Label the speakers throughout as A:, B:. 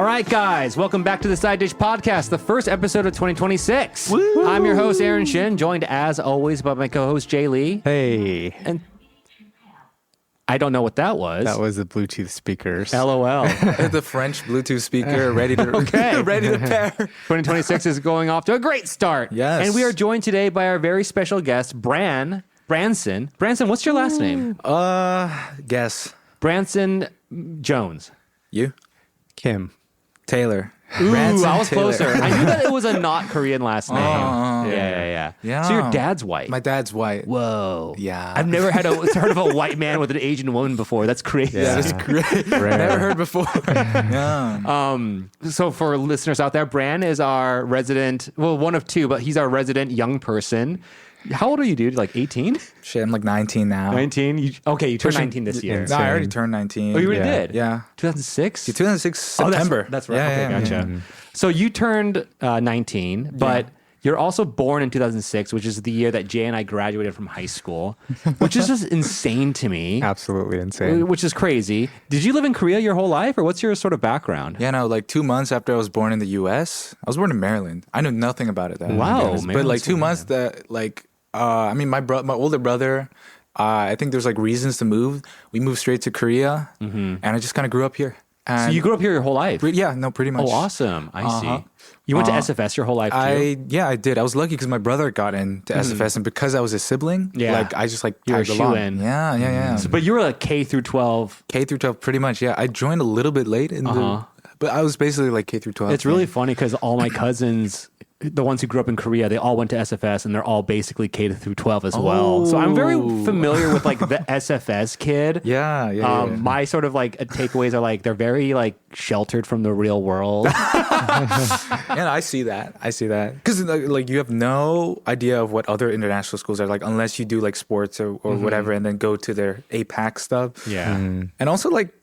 A: right, guys, welcome back to the Side Dish Podcast, the first episode of 2026. Woo! I'm your host, Aaron Shin, joined as always by my co-host, Jay Lee.
B: Hey.
A: And I don't know what that was.
B: That was the Bluetooth speakers.
A: LOL.
C: The French Bluetooth speaker ready to ready to pair.
A: 2026 is going off to a great start.
C: Yes.
A: And we are joined today by our very special guest, Branson. Branson, what's your last name?
C: Guess.
A: Branson Jones.
C: You?
B: Kim.
C: Taylor.
A: Ooh,
C: Branson
A: I was
C: Taylor.
A: closer. I knew that it was a not Korean last name. Yeah. So your dad's white.
C: My dad's white.
A: Whoa.
C: Yeah.
A: I've never heard of a white man with an Asian woman before. That's crazy.
C: Yeah, that's great. Never heard before. Yeah.
A: So for listeners out there, Bran is our resident, well, one of two, but he's our resident young person. How old are you, dude? Like 18?
C: Shit, I'm like 19 now.
A: 19? You turned 19 this year.
C: No, I already turned 19.
A: Oh, you already did?
C: Yeah.
A: 2006?
C: 2006 September.
A: Oh, that's right.
C: Yeah,
A: Okay,
C: yeah,
A: gotcha.
C: yeah.
A: So you turned 19, but you're also born in 2006, which is the year that Jay and I graduated from high school, which is just insane to me.
B: Absolutely insane.
A: Which is crazy. Did you live in Korea your whole life, or what's your sort of background?
C: Yeah, no, like 2 months after I was born in the U.S., I was born in Maryland. I knew nothing about it then.
A: Wow,
C: but like 2 months that like, I mean, my older brother, I think there's like reasons to move. We moved straight to Korea, and I just kind of grew up here. And
A: So you grew up here your whole life?
C: Yeah, no, pretty much.
A: Oh, awesome. I see. You went to SFS your whole life too?
C: I did. I was lucky because my brother got into SFS, and because I was a sibling, like I just like
A: you were a
C: tagged along.
A: shoo-in.
C: Yeah.
A: So, but you were like K through 12.
C: K through 12, pretty much. Yeah, I joined a little bit late in but I was basically like K through 12.
A: It's really funny because all my cousins, the ones who grew up in Korea, they all went to SFS and they're all basically K through 12 as well. So I'm very familiar with like the SFS kid.
C: Yeah.
A: My sort of like takeaways are like they're very like sheltered from the real world.
C: Yeah, I see that. Because like you have no idea of what other international schools are like unless you do like sports or whatever and then go to their APAC stuff.
A: Yeah.
C: And also like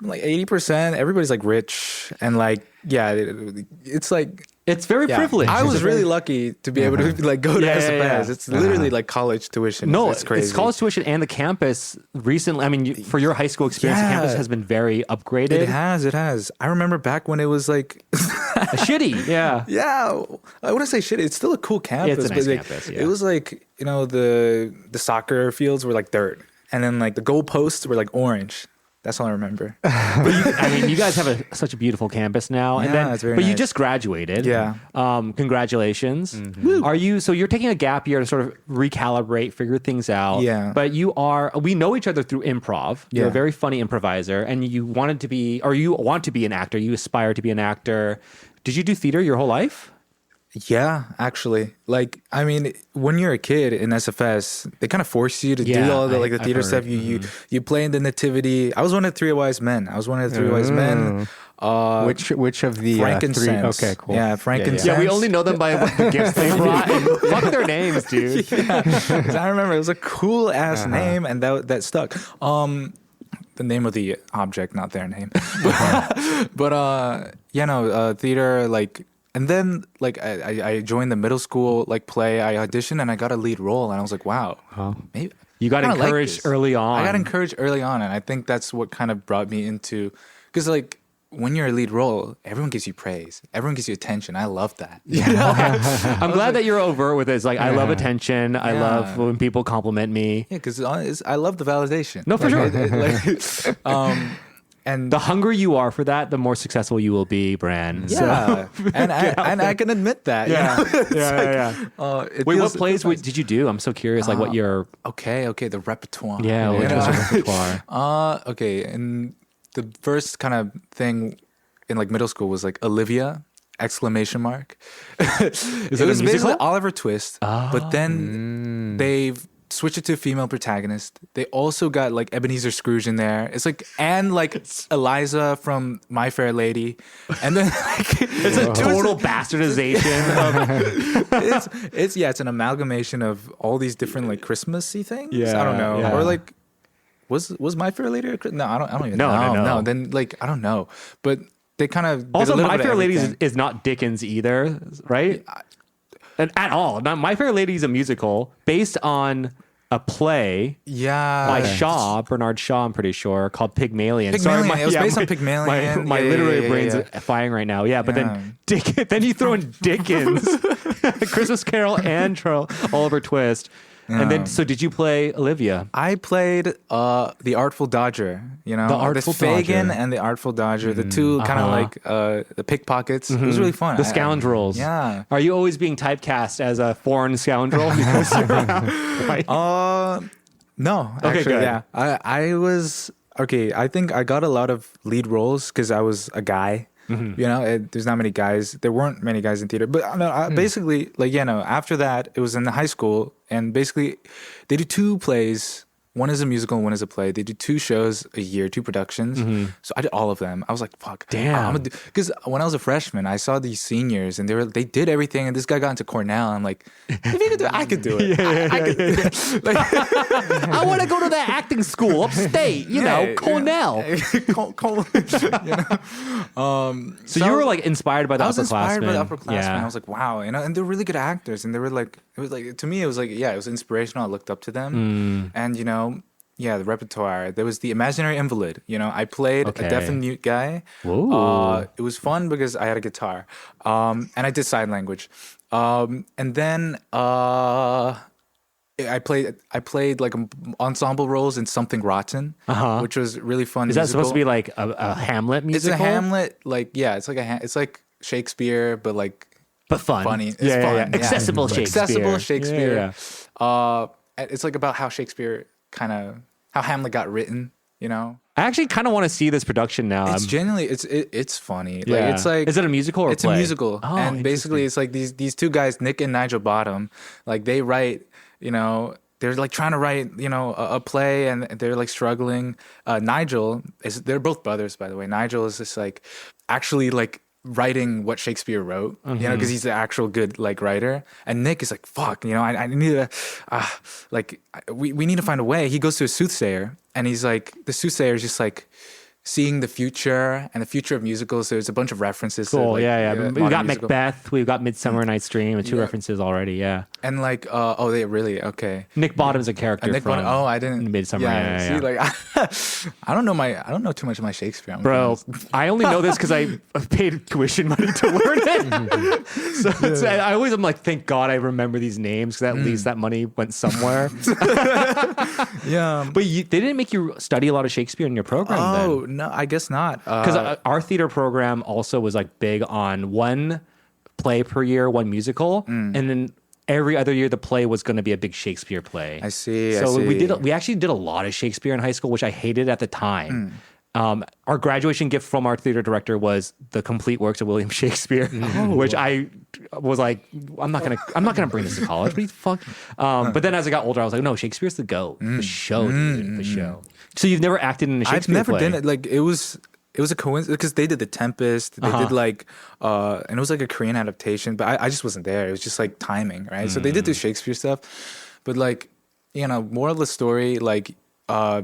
C: 80%, everybody's like rich and like, it's like...
A: It's very privileged.
C: I was really lucky to be able to like go to SFS.
A: Yeah.
C: It's literally like college tuition.
A: No,
C: it's crazy.
A: It's college tuition and the campus recently. I mean, for your high school experience, the campus has been very upgraded.
C: It has. I remember back when it was like...
A: Shitty, yeah.
C: Yeah, I wouldn't say shitty. It's still a cool campus.
A: It's a nice
C: but
A: campus,
C: It was like, you know, the soccer fields were like dirt. And then like the goalposts were like orange. That's all I remember.
A: You guys have such a beautiful campus now.
C: Yeah,
A: And then,
C: it's very
A: but you
C: nice.
A: just graduated.
C: Yeah.
A: Congratulations. So you're taking a gap year to sort of recalibrate, figure things out.
C: Yeah.
A: But we know each other through improv. You're a very funny improviser and you want to be an actor. You aspire to be an actor. Did you do theater your whole life?
C: Yeah, actually. Like, I mean, when you're a kid in SFS, they kind of force you to do all the the theater stuff. You play in the nativity. I was one of the three wise men.
B: Which of the
C: frankincense?
B: Three? Okay, cool.
C: Yeah, frankincense.
A: Yeah, we only know them by what the gifts they brought. Fuck their names, dude.
C: Yeah. 'Cause I remember it was a cool ass name, and that stuck. The name of the object, not their name. But theater like. And then, like, I joined the middle school, like, play. I auditioned, and I got a lead role. And I was like, wow. Maybe
A: You got encouraged early on.
C: I got encouraged early on. And I think that's what kind of brought me into... Because, like, when you're a lead role, everyone gives you praise. Everyone gives you attention. I love that.
A: Yeah. I'm glad that you're overt with it. It's like, I love attention. I love when people compliment me.
C: Yeah, because I love the validation.
A: No, for sure.
C: And
A: the hungrier you are for that, the more successful you will be, Bran.
C: Yeah, so, and I can admit that.
A: Yeah, Wait, what plays did you do? I'm so curious. Like, what your
C: okay, the repertoire.
A: Yeah, what was your repertoire?
C: Okay, and the first kind of thing in like middle school was like Olivia! ! Is it was basically Oliver Twist, but then they've switch it to a female protagonist. They also got like Ebenezer Scrooge in there. It's like and like Eliza from My Fair Lady, and then like
A: it's a total bastardization of
C: it's an amalgamation of all these different like Christmassy things.
A: Yeah,
C: I don't know,
A: yeah.
C: or like was My Fair Lady? No, I don't even
A: know.
C: No. Then like I don't know, but they kind of
A: also My Fair Lady is not Dickens either, right? And at all. Now, My Fair Lady is a musical based on a play
C: Yeah.
A: by Shaw, Bernard Shaw, I'm pretty sure, called Pygmalion.
C: Pygmalion. It was based on Pygmalion.
A: My
C: Yeah,
A: literary
C: yeah,
A: brain's
C: yeah.
A: firing right now. Yeah, but
C: Yeah.
A: then you throw in Dickens, Christmas Carol, and Oliver Twist. And then, so did you play Olivia?
C: I played the Artful Dodger, you know,
A: The Artful
C: Fagin
A: Dodger.
C: and the Artful Dodger, the two kind of like the pickpockets. It was really fun.
A: The scoundrels.
C: Yeah.
A: Are you always being typecast as a foreign scoundrel because you're white?
C: No,
A: Okay,
C: actually,
A: good.
C: yeah. I was okay. I think I got a lot of lead roles because I was a guy.
A: Mm-hmm.
C: You know, there's not many guys. There weren't many guys in theater, but no, basically, like, you know, after that, it was in the high school, and basically, they do 2 plays. One is a musical, and one is a play. They do 2 shows a year, 2 productions. So I did all of them. I was like, "Fuck,
A: Damn!"
C: Because when I was a freshman, I saw these seniors, and they did everything. And this guy got into Cornell. I'm like, if you could do it, I could do it. I could. Like,
A: I want to go to that acting school upstate, Cornell. So you were like inspired by the
C: I was inspired by the
A: upperclassmen.
C: upperclassmen. I was like, wow, you know, and they're really good actors, and they were like, it was like, to me, it was like, yeah, it was inspirational. I looked up to them, and you know, yeah, the repertoire. There was the Imaginary Invalid. You know, I played
A: Okay.
C: a deaf and mute guy.
A: Ooh.
C: It was fun because I had a guitar, and I did sign language, and then I played like ensemble roles in Something Rotten, which was really fun.
A: Is that supposed to be like a Hamlet
C: It's
A: musical?
C: a Hamlet, like, yeah, it's like it's like Shakespeare, but like
A: but fun.
C: funny. It's
A: Yeah,
C: fun.
A: yeah.
C: Yeah.
A: Accessible Shakespeare.
C: Accessible Shakespeare.
A: Yeah.
C: It's like about how Shakespeare how Hamlet got written. You know,
A: I actually kind of want to see this production now.
C: it's genuinely it's funny. Like,
A: Yeah.
C: it's like,
A: is it a musical or
C: it's
A: play?
C: a musical,
A: Oh,
C: and basically it's like these 2 guys, Nick and Nigel Bottom, like they write, you know. They're like trying to write, you know, a play, and they're like struggling. They're both brothers, by the way. Nigel is just like actually like writing what Shakespeare wrote, you know, because he's the actual good like writer. And Nick is like, fuck, you know, I need to, we need to find a way. He goes to a soothsayer, and he's like, the soothsayer is just like seeing the future and the future of musicals. There's a bunch of references.
A: Cool.
C: To, like,
A: yeah. We've
C: modern
A: got
C: musical.
A: Macbeth. We've got Midsummer Night's Dream. 2
C: Yeah.
A: references already. Yeah.
C: And like, oh, they really okay.
A: Nick Bottom's a character
C: Nick
A: from
C: Bottom. Oh, I didn't.
A: Midsummer.
C: Yeah,
A: Yeah.
C: see, like, I don't know too much of my Shakespeare. I'm
A: Bro,
C: honest.
A: I only know this because I paid tuition money to learn it. So I always am like, thank God I remember these names because at least that money went somewhere.
C: Yeah.
A: But they didn't make you study a lot of Shakespeare in your program then.
C: Oh no, I guess not.
A: Because our theater program also was like big on 1 play per year, 1 musical, and then every other year the play was going to be a big Shakespeare play.
C: I see.
A: So
C: I see.
A: we actually did a lot of Shakespeare in high school, which I hated at the time. Our graduation gift from our theater director was the complete works of William Shakespeare, which I was like, I'm not gonna bring this to college. What the fuck? But then as I got older, I was like, no, Shakespeare's the GOAT. The show, dude, the show. So you've never acted in a
C: I've
A: Shakespeare
C: never
A: play?
C: done it. Like it was a coincidence because they did The Tempest. They did like, and it was like a Korean adaptation, but I just wasn't there. It was just like timing, right? So they did the Shakespeare stuff, but like, you know, moral of the story, like,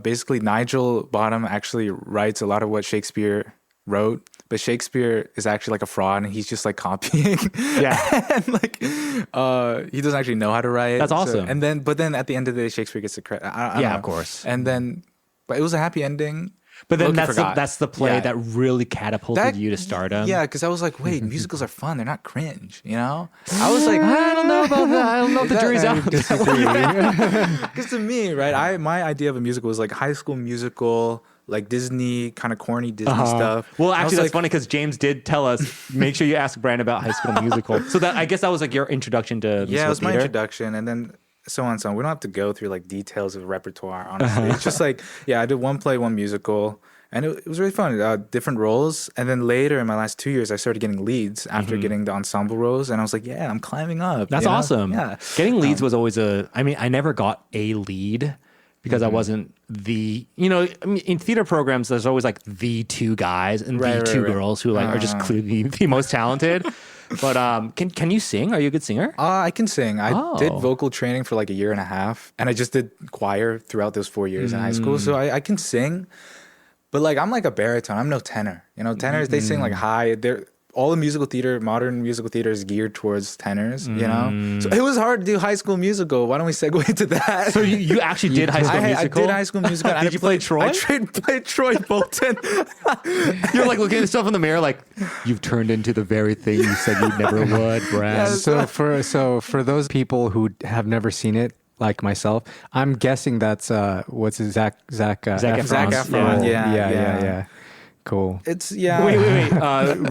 C: basically Nigel Bottom actually writes a lot of what Shakespeare wrote, but Shakespeare is actually like a fraud, and he's just like copying.
A: Yeah.
C: And like, he doesn't actually know how to write.
A: That's awesome.
C: But then at the end of the day, Shakespeare gets the credit. I don't
A: Yeah,
C: know.
A: of course.
C: And then, but it was a happy ending.
A: But then
C: Loki forgot.
A: that's the play
C: Yeah.
A: that really catapulted you to stardom.
C: Yeah, because I was like, wait, musicals are fun. They're not cringe, you know? I was like,
A: I don't know about that. I don't know if the jury's out.
C: because to me, right, my idea of a musical was like High School Musical, like Disney, kind of corny Disney stuff.
A: Well,
C: And I
A: actually,
C: was
A: that's
C: like,
A: funny because James did tell us, make sure you ask Brandon about High School Musical. So that I guess that was like your introduction to
C: yeah,
A: musical
C: it was my
A: theater.
C: introduction, and then so on and so on. We don't have to go through like details of repertoire, honestly. It's just like, yeah, I did 1 play, 1 musical. And it was really fun, different roles. And then later in my last 2 years, I started getting leads after getting the ensemble roles. And I was like, yeah, I'm climbing up.
A: That's
C: you know?
A: awesome.
C: Yeah.
A: Getting leads was always I never got a lead because I wasn't in theater programs, there's always like the 2 guys and the 2 girls who like are just clearly the most talented. But can you sing? Are you a good singer?
C: I can sing. I did
A: Oh.
C: vocal training for like a year and a half. And I just did choir throughout those 4 years in high school. So I can sing. But like I'm like a baritone. I'm no tenor. You know, tenors they sing like high. all the musical theater, modern musical theater is geared towards tenors, you know? So it was hard to do High School Musical. Why don't we segue into that?
A: So you actually did High School Musical?
C: I did High School Musical.
A: Did you play Troy?
C: I played Troy Bolton.
A: You're like looking at yourself in the mirror like, you've turned into the very thing you said you never would, Brad.
B: So for those people who have never seen it, like myself, I'm guessing that's what's his Zac Efron.
C: Zac Efron. Yeah.
B: Cool.
C: It's yeah.
A: Wait.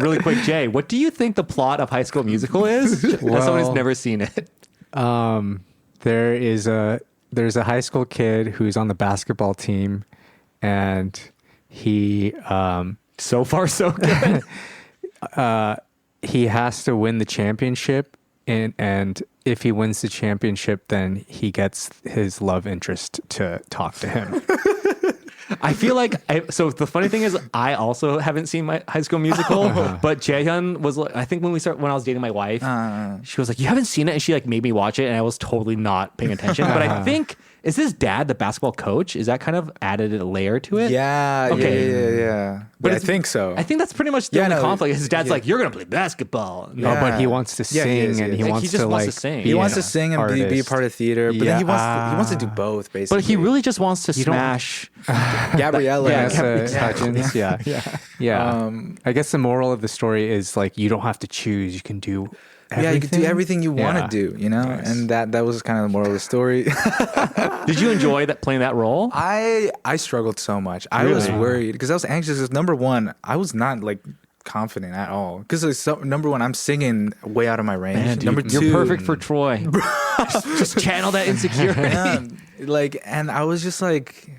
A: Really quick, Jay. What do you think the plot of High School Musical is? As someone who's never seen it.
B: There's a high school kid who's on the basketball team, and he
A: So far, so good.
B: he has to win the championship, and if he wins the championship, then he gets his love interest to talk to him.
A: I feel like so the funny thing is I also haven't seen my High School Musical, but Jaehyun was like, I think when I was dating my wife, she was like, you haven't seen it, and she like made me watch it, and I was totally not paying attention. But I think is his dad the basketball coach? Is that kind of added a layer to it?
C: Yeah.
A: Okay.
C: Yeah.
A: But
C: I think so.
A: I think that's pretty much the only conflict. His dad's like, you're gonna play basketball.
B: No, but he wants to sing, and he wants
A: just
B: to
A: wants
B: like
A: to sing.
C: He wants to sing and be a
B: artist.
C: part of theater, but then he wants to do both, basically.
A: But he really just wants to smash.
C: Gabriella.
B: Hutchins. Yeah. I guess the moral of the story is like you don't have to choose; you can do. Everything.
C: Yeah, you can do everything you want to do, you know, and that was kind of the moral of the story.
A: Did you enjoy playing that role?
C: I struggled so much. I was worried because I was anxious. Because number one, I was not like confident at all. Because number one, I'm singing way out of my range.
A: Man, dude,
C: number two,
A: you're perfect for Troy. just channel that insecurity.
C: And I was just like,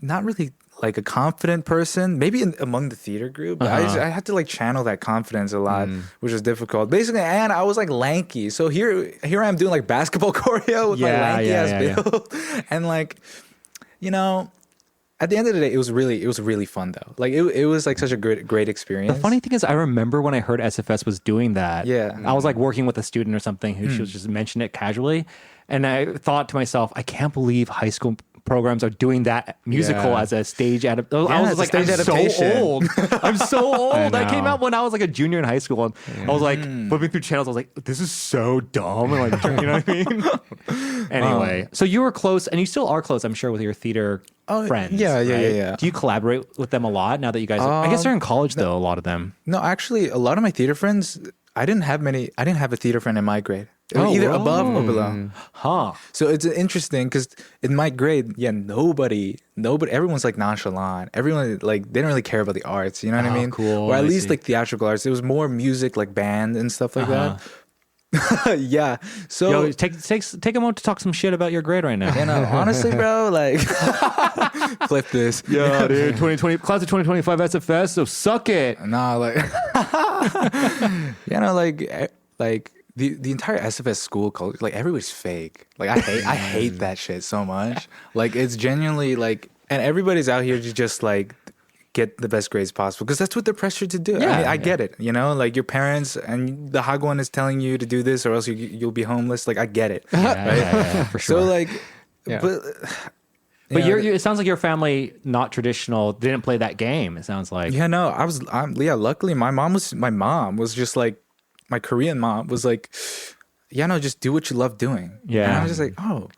C: not really like a confident person, maybe among the theater group. But I had to like channel that confidence a lot, which was difficult. Basically, and I was like lanky. So here I am doing like basketball choreo with my lanky ass build. And like, you know, at the end of the day, it was really fun though. Like it was like such a great experience.
A: The funny thing is, I remember when I heard SFS was doing that.
C: Yeah.
A: I was like working with a student or something who she was just mentioning it casually. And I thought to myself, I can't believe high school programs are doing that musical as a stage adaptation. I was like, I'm so old. I'm so old. That came out when I was like a junior in high school. And I was like flipping through channels. I was like, this is so dumb. And like, you know what I mean? Anyway, so you were close, and you still are close, I'm sure, with your theater friends.
C: Yeah.
A: Do you collaborate with them a lot now that you guys? I guess they're in college though. A lot of them.
C: No, actually, a lot of my theater friends. I didn't have a theater friend in my grade. Either above or below.
A: Huh.
C: So it's interesting because in my grade, nobody, everyone's like nonchalant. Everyone like they don't really care about the arts. You know what I mean?
A: Cool.
C: Or at least like theatrical arts. It was more music, like band and stuff like that. Yeah. So
A: Yo, take a moment to talk some shit about your grade right now.
C: you know, honestly, bro, like flip this.
A: Yo, dude, 2020 class of 2025 SFS. So suck it.
C: Nah, like you know, like the entire SFS school culture, like everybody's fake. Like I hate that shit so much. Like it's genuinely like, and everybody's out here to just like get the best grades possible because that's what they're pressured to do.
A: Yeah,
C: I mean, I get it. You know, like your parents and the Hagwon is telling you to do this or else you'll be homeless. Like I get it.
A: Yeah, for sure.
C: So like,
A: But
C: know,
A: it sounds like your family, not traditional, didn't play that game. It sounds like.
C: yeah, no, luckily my mom was just like, my Korean mom was like, yeah, no, just do what you love doing.
A: Yeah.
C: And I was just like, oh,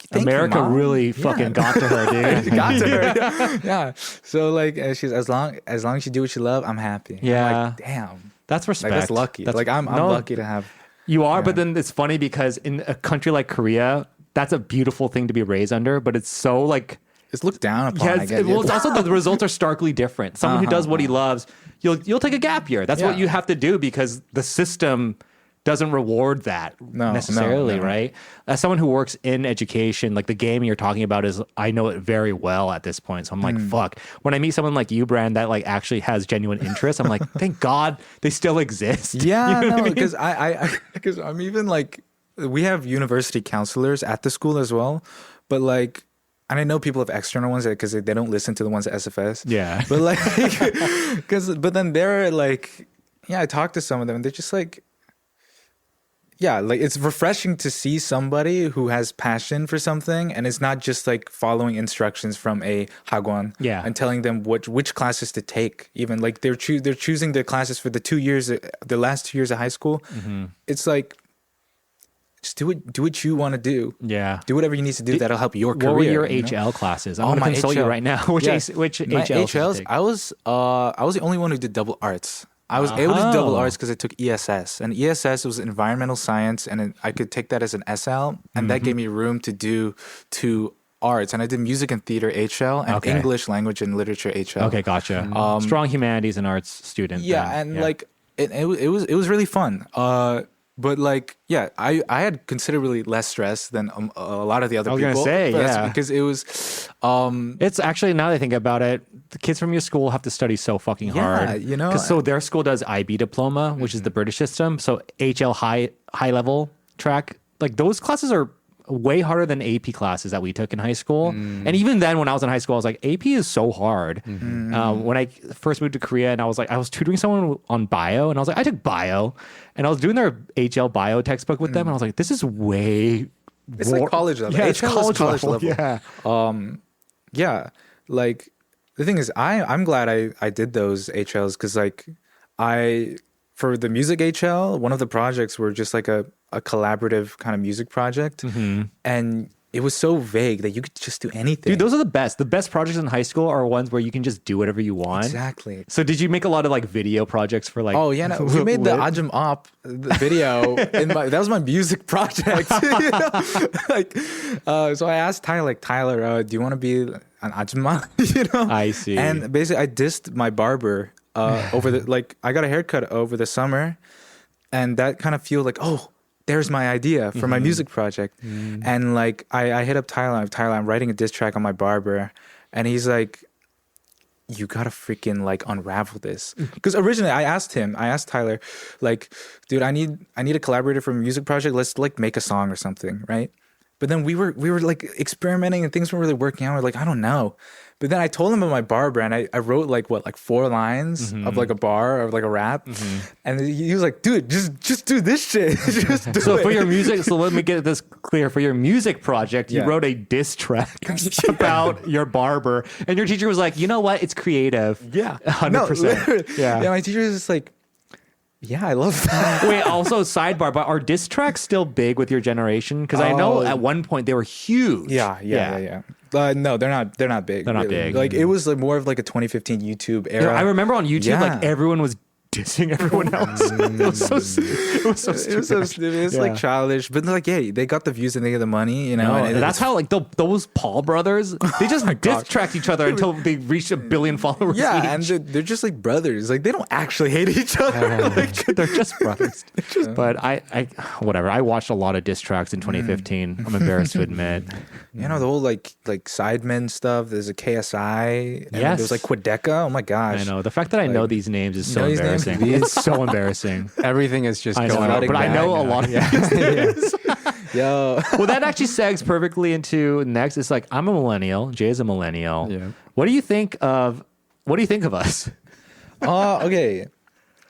C: thank
A: America
C: you, Mom.
A: really fucking got to her, dude.
C: Got to her. Yeah. So like, she's as long as you do what you love, I'm happy.
A: Yeah.
C: I'm like, damn.
A: That's respect.
C: Like, that's lucky. I'm lucky to have.
A: You are, but then it's funny because in a country like Korea, that's a beautiful thing to be raised under, but it's so like.
C: It's looked down upon.
A: Yeah,
C: I guess.
A: well, it's also the results are starkly different. Someone who does what he loves, you'll take a gap year. That's what you have to do because the system doesn't reward that necessarily,
C: no.
A: right? As someone who works in education, like the game you're talking about is, I know it very well at this point. So I'm like, fuck. When I meet someone like you, Brand, that like actually has genuine interest, I'm like, thank God they still exist.
C: Yeah,
A: you know
C: no,
A: because
C: because I'm even like, we have university counselors at the school as well, but like, and I know people have external ones because they don't listen to the ones at SFS.
A: Yeah.
C: But like, but then they're like, yeah, I talked to some of them and they're just like, yeah, like it's refreshing to see somebody who has passion for something, and it's not just like following instructions from a hagwon and telling them which classes to take. Even like they're choosing their classes for the last 2 years of high school. It's like, just do what you want to do.
A: Yeah.
C: Do whatever you need to do that'll help your career.
A: What were your
C: you know?
A: HL classes? I'm going to consult you right now. Which HLs?
C: My HLs, I was the only one who did double arts. I was able to do double arts because I took ESS, and ESS was environmental science, and I could take that as an SL, and that gave me room to do 2 arts. And I did music and theater HL and English language and literature HL.
A: Okay, gotcha. Strong humanities and arts student.
C: Yeah,
A: then.
C: and like it was really fun. But like, yeah, I had considerably less stress than a lot of the other people.
A: I was gonna say, yeah,
C: because it was.
A: It's actually, now that I think about it, the kids from your school have to study so fucking hard.
C: You know,
A: because so their school does IB diploma, which is the British system. So HL high level track, like those classes are way harder than AP classes that we took in high school. And even then, when I was in high school, I was like, AP is so hard. When I first moved to Korea, and I was tutoring someone on bio, and I was like, I took bio, and I was doing their HL bio textbook with them, and I was like, this is way.
C: It's like college level.
A: Yeah, it's college level.
C: Yeah. Yeah. Like the thing is, I'm glad I did those HLs because like for the music HL, one of the projects were just like a collaborative kind of music project, and it was so vague that you could just do anything.
A: Dude, those are the best. The best projects in high school are ones where you can just do whatever you want.
C: Exactly.
A: So did you make a lot of like video projects for like?
C: Oh yeah, no, we made the Ajum Op the video. That was my music project. You know? Like, so I asked Tyler, do you want to be an Ajumma? You know?
A: I see.
C: And basically, I dissed my barber over I got a haircut over the summer, and that kind of feel like, oh, there's my idea for my music project. And like I hit up Tyler, I'm writing a diss track on my barber, and he's like, you gotta freaking like unravel this. Because originally I asked Tyler, like, dude, I need a collaborator for a music project. Let's like make a song or something, right? But then we were like experimenting and things weren't really working out. We're like, I don't know. But then I told him about my barber, and I wrote like 4 lines of like a bar or like a rap, and he was like, "Dude, just do this shit." Just do it.
A: For your music, so let me get this clear. For your music project, you wrote a diss track about your barber, and your teacher was like, "You know what? It's creative."
C: Yeah,
A: 100%.
C: Yeah, my teacher was just like, yeah, I love that.
A: Wait, also sidebar, but are diss tracks still big with your generation? Because I know at one point they were huge.
C: Yeah. No, they're not. They're not big.
A: They're not big.
C: Like it was like more of like a 2015 YouTube era.
A: I remember on YouTube, like everyone was dissing everyone else. It was so stupid.
C: It was so stupid. It's like childish, but like, yeah, they got the views and they get the money, you know.
A: And that's how like those Paul brothers, they just diss tracked each other until they reached 1 billion followers.
C: Yeah,
A: each.
C: and they're just like brothers. Like they don't actually hate each other. Like,
A: they're just brothers. But I whatever. I watched a lot of diss tracks in 2015. I'm embarrassed to admit.
C: You know, the whole like Sidemen stuff. There's a KSI. And there's like Quedeca. Oh my gosh.
A: I know. The fact that I know these names is so embarrassing. It's so embarrassing.
B: Everything is just going
A: on. But I know a lot of these names.
C: Yo.
A: Well, that actually segs perfectly into next. It's like, I'm a millennial. Jay is a millennial. Yeah. What do you think of us?
C: Okay.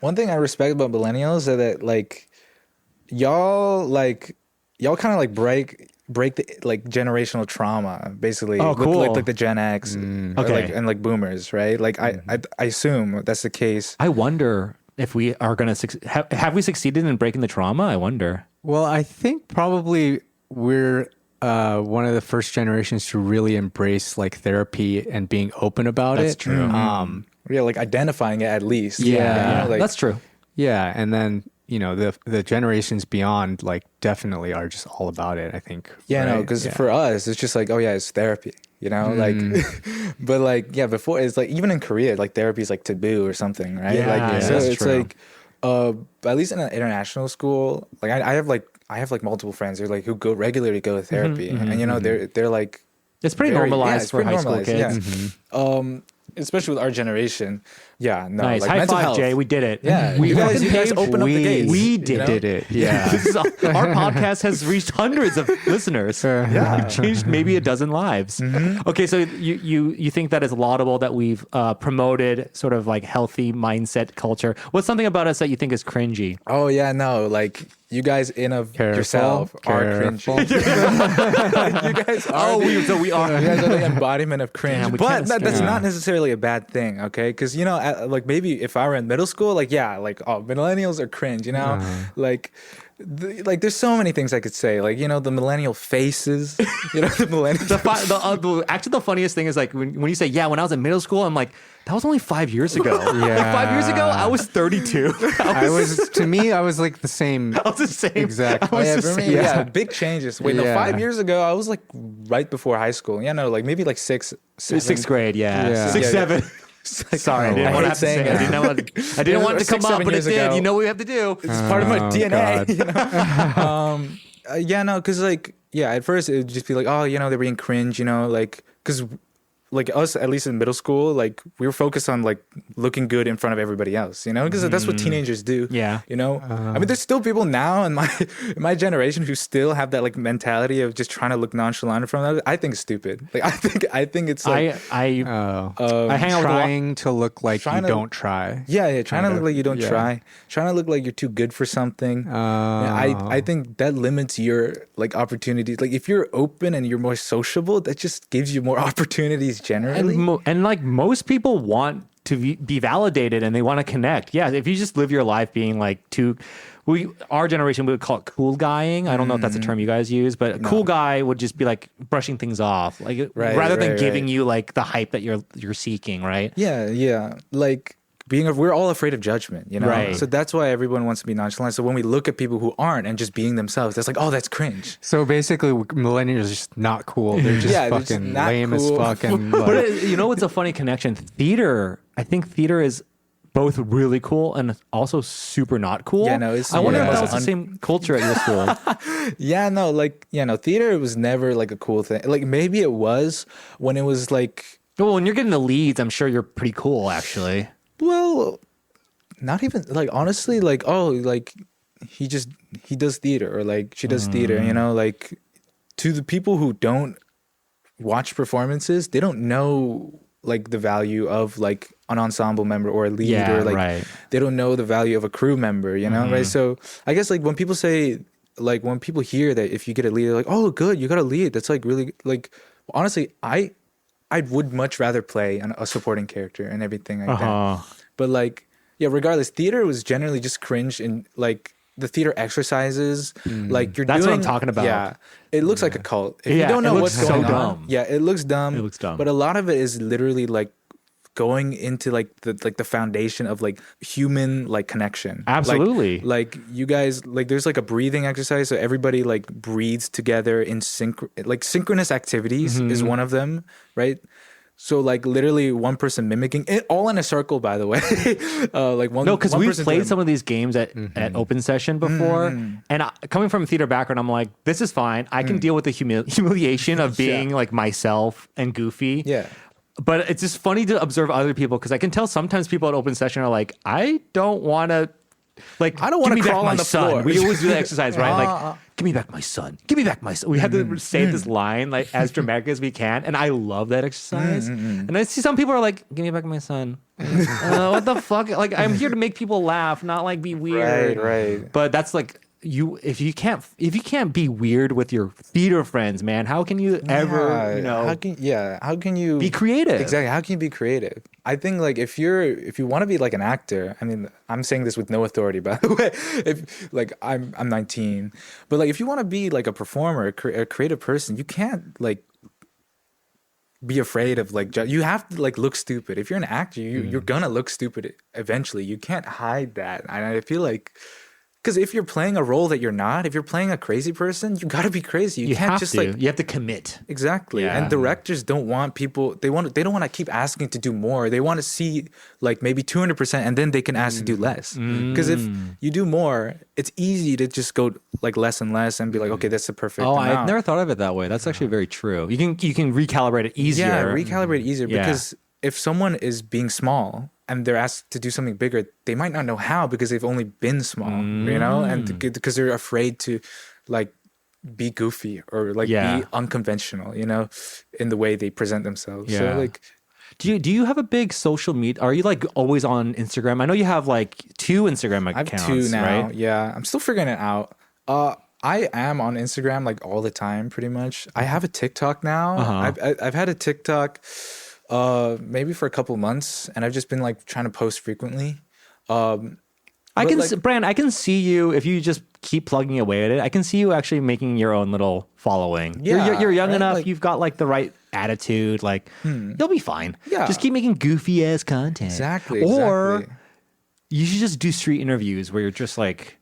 C: One thing I respect about millennials is that like y'all kind of like break the like generational trauma basically.
A: Oh, cool.
C: With like the Gen X and like boomers, right? Like I assume that's the case.
A: I wonder if we are going to have we succeeded in breaking the trauma? I wonder.
B: Well, I think probably we're one of the first generations to really embrace like therapy and being open about it.
A: That's true.
C: Yeah, like identifying it at least.
A: Yeah,
C: you know, like,
A: that's true.
B: Yeah, and then the generations beyond like definitely are just all about it, I think.
C: Yeah, right? No, because for us it's just like, oh yeah, it's therapy, you know, like but like before it's like even in Korea like therapy is like taboo or something, right?
A: Yeah,
C: so
A: that's
C: it's
A: true.
C: like at least in an international school, like I have like multiple friends who go regularly to therapy, and you know they're like
A: it's pretty normalized for high school kids.
C: Yeah. Especially with our generation. Yeah, no,
A: Nice.
C: like
A: High
C: mental
A: five,
C: health.
A: Jay. We did it.
C: Yeah,
A: We
C: you guys
A: fucking
C: opened up the gates.
A: We
C: you
A: did
C: know?
B: Did it? Yeah.
A: This is our podcast has reached hundreds of listeners.
C: Yeah.
A: We've changed maybe a dozen lives. Okay, so you think that it's laudable that we've promoted sort of like healthy mindset culture. What's something about us that you think is cringy?
C: Oh yeah, no, like you guys in of yourself are
B: Careful.
C: cringy. You guys are.
A: we are.
C: You guys are the embodiment of cringe.
A: Damn, we
C: but
A: can't
C: that's
A: escape.
C: not necessarily a bad thing, okay? Because, you know, like maybe if I were in middle school, like, yeah, like, oh, millennials are cringe, you know? Like, like there's so many things I could say. Like, you know, the millennial faces, you know, the millennial.
A: Actually, the funniest thing is like when you say, yeah, when I was in middle school, I'm like, that was only 5 years ago.
B: Yeah.
A: Like 5 years ago, I was 32.
B: I was like the same.
A: I was the same.
B: Exactly.
A: I was
C: Yeah,
A: the
C: for me,
A: same.
C: yeah, big changes. Wait, no,
B: Yeah.
C: 5 years ago, I was like right before high school. Yeah, no, like maybe like sixth
A: grade, yeah.
B: Yeah.
A: 6,
C: Yeah.
A: 7. Sorry, I didn't
C: I
A: want to
C: hate
A: have to say
C: saying
A: it.
C: it.
A: I didn't want it to come
C: 6,
A: up,
C: 7
A: but it
C: years
A: did.
C: ago.
A: You know what we have to do.
C: It's part of my
B: Oh,
C: DNA.
B: God.
C: You know? Yeah, no, because like, yeah, at first it would just be like, oh, you know, they're being cringe, you know, like, because like us, at least in middle school, like we were focused on like looking good in front of everybody else, you know, because that's what teenagers do.
A: Yeah.
C: You know, I mean, there's still people now in my generation who still have that like mentality of just trying to look nonchalant in front of others. I think it's stupid. Like, I think it's like,
A: I hang out with a lot.
B: Trying to look like you
C: Trying to-
B: don't try.
C: yeah, trying to
B: Kind
C: look
B: of,
C: like you don't
B: yeah.
C: try, trying to look like you're too good for something. I think that limits your like opportunities. Like if you're open and you're more sociable, that just gives you more opportunities generally.
A: And like most people want to be validated and they want to connect. Yeah, if you just live your life being like our generation would call it cool guying. I don't know if that's a term you guys use, but a cool guy would just be like brushing things off, like rather than giving you like the hype that you're seeking, right?
C: Yeah. Like we're all afraid of judgment, you know?
A: Right.
C: So that's why everyone wants to be nonchalant. So when we look at people who aren't and just being themselves, that's like, oh, that's cringe.
B: So basically, millennials are just not cool. They're just
C: Yeah, they're just
B: fucking
C: not
B: lame as
C: cool.
B: fuck. And like,
A: But you know what's a funny connection? I think theater is both really cool and also super not cool.
C: Yeah, no, it's-
A: I wonder if
C: yeah.
A: that was the same culture at your school.
C: Yeah, no, like, theater was never like a cool thing. Like maybe it was when it was like,
A: Well, when you're getting the leads, I'm sure you're pretty cool, actually.
C: well, not even like honestly, like, oh, like he does theater or like she does theater, you know, like to the people who don't watch performances, they don't know like the value of like an ensemble member or a lead
A: Yeah,
C: or like
A: right.
C: they don't know the value of a crew member, you know, right? So I guess like when people say like when people hear that if you get a lead, they're like, oh, good, you got a lead. That's like really like honestly, I would much rather play a supporting character and everything like that. But like, yeah, regardless, theater was generally just cringe and like the theater exercises, like you're
A: That's what
C: doing.
A: I'm talking about.
C: Yeah, it looks like a cult. If
A: Yeah,
C: you don't
A: it
C: know
A: looks
C: what's
A: so
C: going on,
A: dumb.
C: yeah, it looks dumb.
A: It looks dumb.
C: But a lot of it is literally like going into like the foundation of like human like connection.
A: Absolutely.
C: Like you guys like there's like a breathing exercise, so everybody like breathes together in like synchronous activities is one of them, right? So like literally one person mimicking it all in a circle, by the way. Like one.
A: No, because
C: one
A: we've
C: person
A: played
C: doing-
A: some of these games at open session before, and coming from a theater background, I'm like, this is fine. I can deal with the humiliation of being like myself and goofy.
C: Yeah.
A: But it's just funny to observe other people because I can tell sometimes people at open session are like, I don't want to. Like,
C: I don't
A: give
C: wanna
A: me back
C: crawl
A: my
C: on the
A: son.
C: floor.
A: We always do that exercise, right? Like, give me back my son. Give me back my son. We have to say this line like as dramatic as we can, and I love that exercise. And I see some people are like, "Give me back my son." What the fuck? Like, I'm here to make people laugh, not like be weird.
C: Right.
A: But that's like if you can't be weird with your theater friends, man, how can you ever
C: how can you
A: be creative?
C: Exactly. How can you be creative? I think like if you want to be like an actor, I mean, I'm saying this with no authority, by the way. If like I'm 19, but like if you want to be like a performer, a creative person, you can't like be afraid of like you have to like look stupid. If you're an actor, you're gonna look stupid eventually. You can't hide that. And I feel like. Because if you're playing a role that you're not, if you're playing a crazy person, you got to be crazy. You can't
A: have
C: just
A: to.
C: like
A: You have to commit.
C: exactly.
A: Yeah.
C: And directors don't want people. They don't want to keep asking to do more. They want to see like maybe 200%, and then they can ask to do less. Because if you do more, it's easy to just go like less and less and be like, okay, that's the perfect.
A: Oh,
C: amount.
A: I've never thought of it that way. That's actually very true. You can recalibrate it easier.
C: Yeah, recalibrate easier
A: Yeah.
C: because if someone is being small and they're asked to do something bigger, they might not know how because they've only been small, and because they're afraid to like be goofy or like be unconventional, in the way they present themselves. So like,
A: do you have a big social media? Are you like always on Instagram? I know you have like 2 Instagram accounts.
C: I have 2 now.
A: Right?
C: Yeah, I'm still figuring it out. I am on Instagram like all the time, pretty much. I have a TikTok now. I've had a TikTok maybe for a couple months, and I've just been like trying to post frequently.
A: Brand, I can see you if you just keep plugging away at it. I can see you actually making your own little following.
C: Yeah,
A: you're young enough.
C: like,
A: you've got like the right attitude. Like you'll be fine.
C: Yeah,
A: just keep making goofy ass content.
C: Exactly.
A: Or you should just do street interviews where you're just like,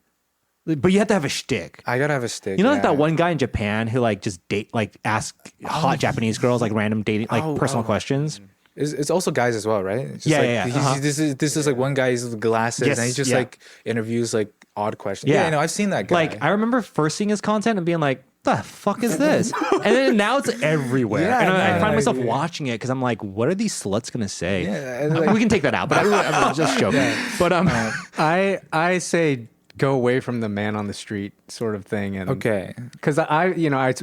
A: but you have to have a shtick.
C: I gotta have a stick.
A: You know, like that one guy in Japan who like just ask hot Japanese girls like random dating personal questions.
C: It's also guys as well, right? It's just
A: yeah.
C: This is like one guy with glasses, and he just like interviews like odd questions. Yeah, I've seen that guy.
A: Like I remember first seeing his content and being like, "The fuck is this?" And then now it's everywhere, and I find myself watching it because I'm like, "What are these sluts gonna say?"
C: Yeah,
A: we can take that out, but I'm just joking. But
B: I say go away from the man on the street sort of thing. And
C: okay,
B: because I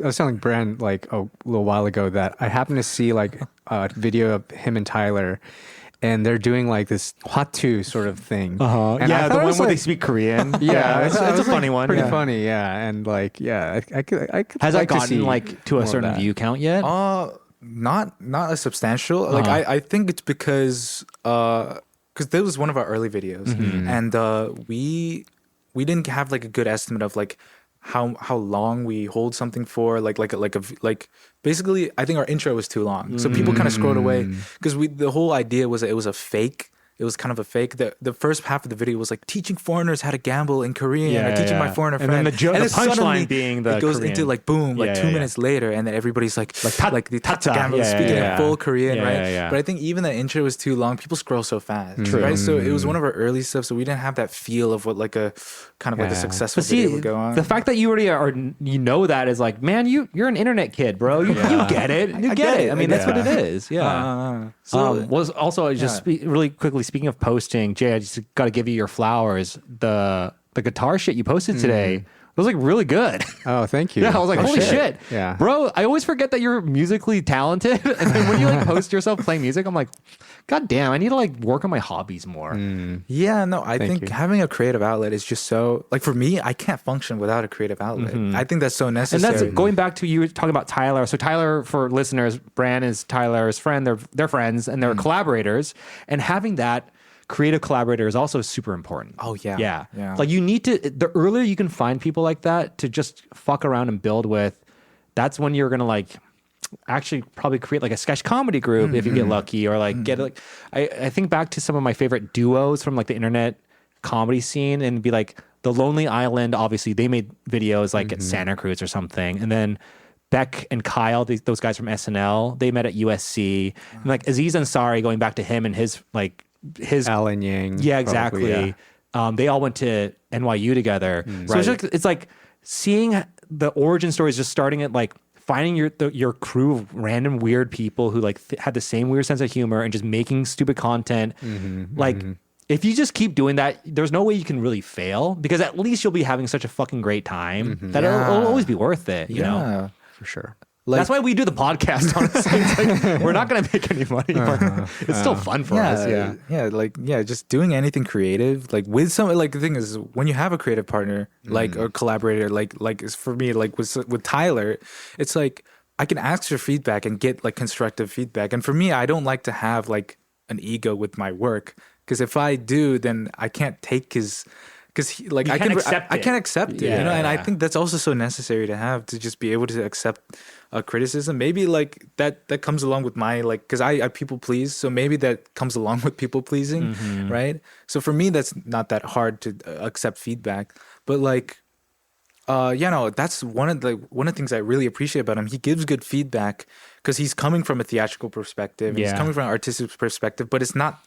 B: was telling Bren like a little while ago that I happened to see like a video of him and Tyler, and they're doing like this hwatu sort of thing. And
A: yeah, the one where
B: like,
A: they speak Korean.
B: Yeah,
A: it's a funny one.
B: Pretty funny, yeah. And like, I could
A: Has
B: like
A: that
B: to see
A: gotten like to a certain view count yet?
C: not a substantial. Like I think it's because that was one of our early videos, and we didn't have like a good estimate of like how long we hold something for, like basically I think our intro was too long, so people kind of scrolled away because the whole idea was that it was a fake. It was kind of a fake. The first half of the video was like teaching foreigners how to gamble in Korean, or teaching my foreigner friend.
A: And then the punchline being the
C: it goes
A: Korean.
C: into like boom, like 2 minutes later, and then everybody's like the tata gamble, speaking in full Korean, right?
A: Yeah.
C: But I think even the intro was too long. People scroll so fast, right? So it was one of our early stuff, so we didn't have that feel of what like a kind of like a successful video would go on.
A: The fact that you already are, that is like, man, you're an internet kid, bro. You get it. You get it. I mean, that's what it is. Yeah. Was also just really quickly speaking of posting, Jay, I just got to give you your flowers. The guitar shit you posted today was like really good.
B: Oh, thank you.
A: Yeah, I was like, holy shit.
B: Yeah.
A: Bro, I always forget that you're musically talented. And then when you like post yourself playing music, I'm like, God damn, I need to like work on my hobbies more.
C: Yeah, no, I think having a creative outlet is just so, like for me, I can't function without a creative outlet. I think that's so necessary.
A: And that's going back to you were talking about Tyler. So Tyler, for listeners, Bran is Tyler's friend. They're friends and they're collaborators. And having that creative collaborator is also super important.
C: Oh yeah.
A: Like you need to, the earlier you can find people like that to just fuck around and build with, that's when you're gonna like actually probably create like a sketch comedy group if you get lucky, or like get like I think back to some of my favorite duos from like the internet comedy scene, and be like the Lonely Island. Obviously, they made videos like at Santa Cruz or something, and then Beck and Kyle, those guys from SNL, they met at USC, and like Aziz Ansari, going back to him and his
B: Alan Yang.
A: Yeah, exactly. Probably, yeah. They all went to NYU together. So it's like seeing the origin stories, just starting at like finding your crew of random weird people who like had the same weird sense of humor and just making stupid content. If you just keep doing that, there's no way you can really fail, because at least you'll be having such a fucking great time that it'll always be worth it. You know,
B: for sure.
A: Like, that's why we do the podcast, honestly. It's like, we're not going to make any money, but it's still fun for us.
C: Just doing anything creative, like with someone, like the thing is, when you have a creative partner, like or collaborator, like is for me, like with Tyler, it's like I can ask for feedback and get like constructive feedback. And for me, I don't like to have like an ego with my work, because if I do, then I can't take his. Because like I can't accept it, you know, and I think that's also so necessary to have, to just be able to accept criticism. Maybe like that comes along with my like, because I people please, so maybe that comes along with people pleasing, right? So for me, that's not that hard to accept feedback. But like, that's one of the things I really appreciate about him. He gives good feedback because he's coming from a theatrical perspective, and he's coming from an artistic perspective, but it's not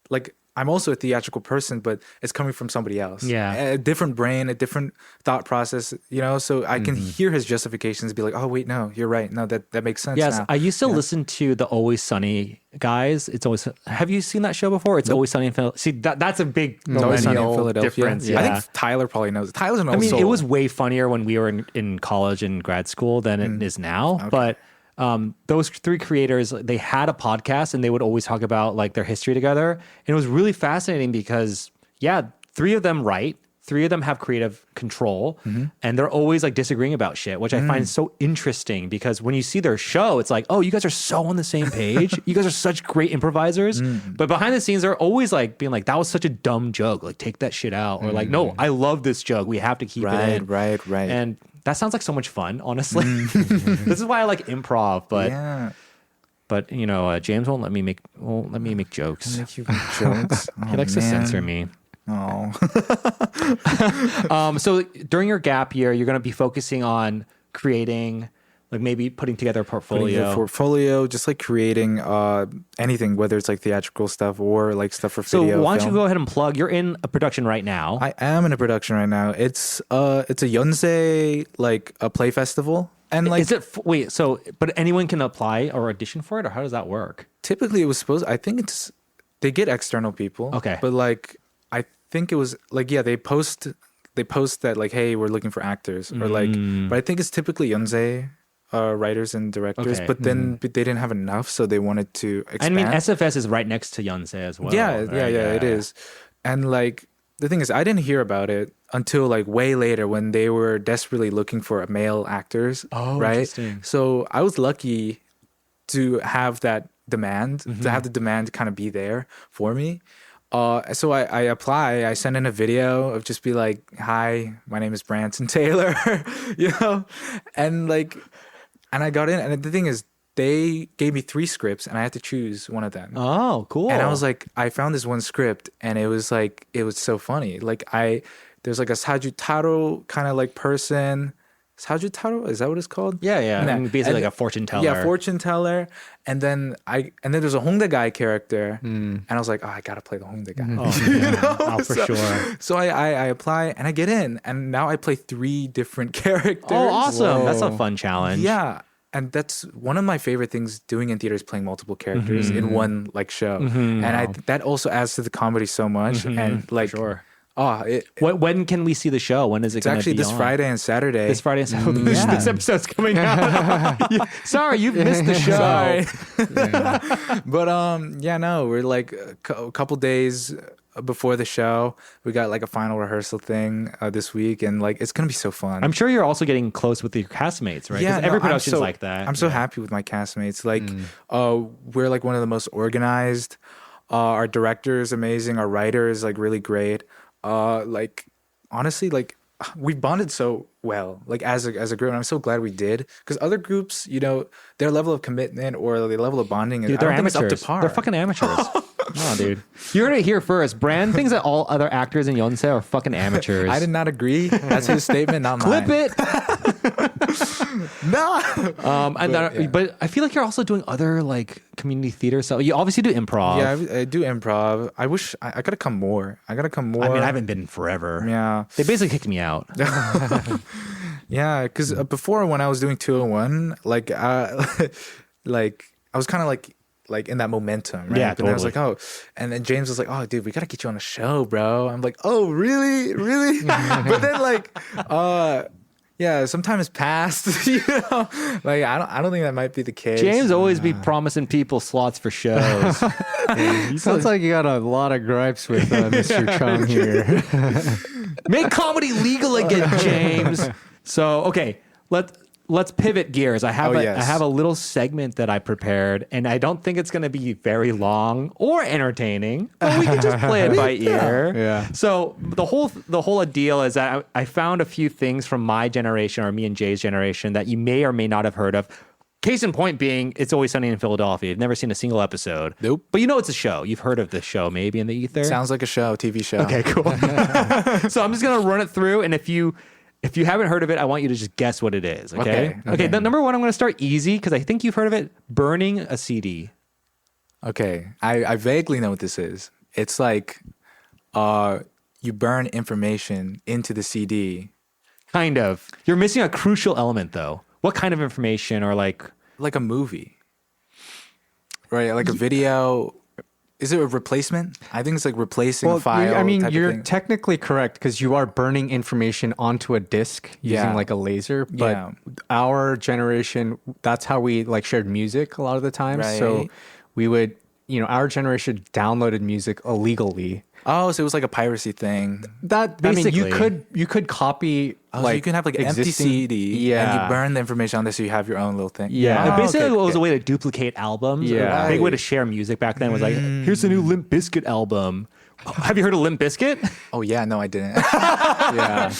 C: like I'm also a theatrical person, but it's coming from somebody else.
A: Yeah.
C: A different brain, a different thought process, so I can hear his justifications and be like, oh, wait, no, you're right. No, that makes sense.
A: Yes,
C: now.
A: I used to listen to the Always Sunny guys. It's always. Have you seen that show before? It's Always Sunny in Philadelphia. See, that's a big
C: Always Sunny in
A: millennial
C: Philadelphia.
A: difference.
C: I think Tyler probably knows. Tyler's an old
A: I mean,
C: soul.
A: it was way funnier when we were in college and grad school than it is now.
C: Okay.
A: But those three creators, they had a podcast and they would always talk about like their history together. And it was really fascinating because, three of them write, three of them have creative control, and they're always like disagreeing about shit, which I find so interesting because when you see their show, it's like, oh, you guys are so on the same page. You guys are such great improvisers. But behind the scenes, they're always like being like, that was such a dumb joke. Like, take that shit out. Or like, no, I love this joke. We have to keep it in.
C: Right.
A: And that sounds like so much fun, honestly. This is why I like improv, but James won't let me make jokes.
C: Make you make jokes.
A: He likes to censor me.
C: Oh.
A: So during your gap year, you're going to be focusing on creating, like maybe putting together a portfolio.
C: Just like creating anything, whether it's like theatrical stuff or like stuff for
A: So
C: video.
A: why don't you go ahead and plug? You're in a production right now.
C: I am in a production right now. It's a Yonsei like a play festival. And like,
A: is it but anyone can apply or audition for it, or how does that work?
C: typically it was I think they get external people.
A: Okay.
C: But like, I think it was like, they post that like, hey, we're looking for actors or like, but I think it's typically Yonsei writers and directors,
A: Okay.
C: but then they didn't have enough. So they wanted to expand.
A: I mean, SFS is right next to Yonsei as well.
C: Yeah,
A: right?
C: it is. And like the thing is, I didn't hear about it until like way later when they were desperately looking for male actors.
A: Oh,
C: right.
A: interesting.
C: So I was lucky to have that demand, to have the demand kind of be there for me. So I apply. I send in a video of just be like, "Hi, my name is Branson Taylor," and I got in. And the thing is, they gave me 3 scripts, and I had to choose one of them.
A: Oh, cool.
C: And I was like, I found this one script, and it was so funny. Like there's like a Sajutaro kind of like person. Sajutaro, is that what it's called?
A: Yeah.
C: Nah.
A: I mean, basically like a fortune teller.
C: Yeah, fortune teller. And then there's a Hongdae guy character, and I was like, oh, I gotta play the Hongdae guy.
A: Oh, for sure.
C: So I apply and I get in, and now I play 3 different characters.
A: Oh, awesome.
C: Whoa.
A: That's a fun challenge.
C: Yeah. And that's one of my favorite things doing in theater is playing multiple characters in one like show. And that also adds to the comedy so much. And like,
A: sure.
C: When
A: can we see the show? When is it going to be
C: actually this
A: on?
C: Friday and Saturday.
A: This Friday and Saturday. This episode's coming out. Sorry, you've missed the show.
C: Sorry. But we're like a couple days before the show. We got like a final rehearsal thing this week, and like it's gonna be so fun.
A: I'm sure you're also getting close with your castmates, right?
C: Yeah,
A: every
C: no,
A: production's like that.
C: I'm so happy with my castmates. Like, we're like one of the most organized. Our director is amazing. Our writer is like really great. Like, honestly, like we bonded so well, like as a group, and I'm so glad we did. Because other groups, their level of commitment or their level of bonding,
A: Dude, they're
C: I don't think
A: amateurs.
C: it's up to par.
A: They're fucking amateurs. Oh, dude. You heard it here first. Brand thinks that all other actors in Yonsei are fucking amateurs.
C: I did not agree. That's his statement, not mine.
A: Clip it.
C: No.
A: But I feel like you're also doing other like community theater stuff. You obviously do improv.
C: Yeah, I do improv. I wish I gotta come more. I
A: mean, I haven't been in forever.
C: Yeah.
A: They basically kicked me out.
C: Yeah, because before when I was doing 201, like like I was kind of like in that momentum, right?
A: Yeah,
C: But then I was
A: totally.
C: like, and then James was like, oh, dude, we gotta get you on a show, bro. I'm like, oh, really? But then yeah, some time has passed, Like I don't think that might be the case.
A: James always be promising people slots for shows.
B: Sounds like you got a lot of gripes with Mr. Chung here.
A: Make comedy legal again, James. So okay, let's pivot gears. I have a little segment that I prepared, and I don't think it's going to be very long or entertaining, but we can just play it by ear.
B: Yeah.
A: So the whole deal is that I found a few things from my generation, or me and Jay's generation, that you may or may not have heard of. Case in point being, It's Always Sunny in Philadelphia. You've never seen a single episode.
C: Nope.
A: But it's a show. You've heard of the show maybe in the ether.
C: Sounds like a show, TV show.
A: Okay, cool. So I'm just going to run it through, and if you haven't heard of it, I want you to just guess what it is, okay? Okay, then number 1, I'm going to start easy because I think you've heard of it, burning a CD.
C: Okay, I vaguely know what this is. It's like you burn information into the CD.
A: Kind of. You're missing a crucial element, though. What kind of information, or like
C: Like a movie. Right, like a video. Is it a replacement? I think it's like replacing a file.
B: I mean,
C: type of
B: you're
C: thing.
B: technically correct because you are burning information onto a disk using
C: Yeah.
B: like a laser. But
C: Yeah.
B: our generation, that's how we like shared music a lot of the time. So
C: Right.
B: we would, our generation downloaded music illegally.
C: Oh, so it was like a piracy thing.
B: That
A: Basically.
B: you could copy
C: Oh, so you can have like an empty
B: existing-
C: CD, and
B: Yeah.
C: you burn the information on there, so you have your own little thing.
B: Yeah.
A: And
C: Oh,
A: basically,
C: okay,
A: it was
C: okay.
A: a way to duplicate albums.
B: Yeah.
A: A big way to
C: Right.
A: share music back then was like, here's the new Limp Bizkit album. Have you heard of Limp Bizkit?
C: Oh yeah, no, I didn't.
B: Yeah.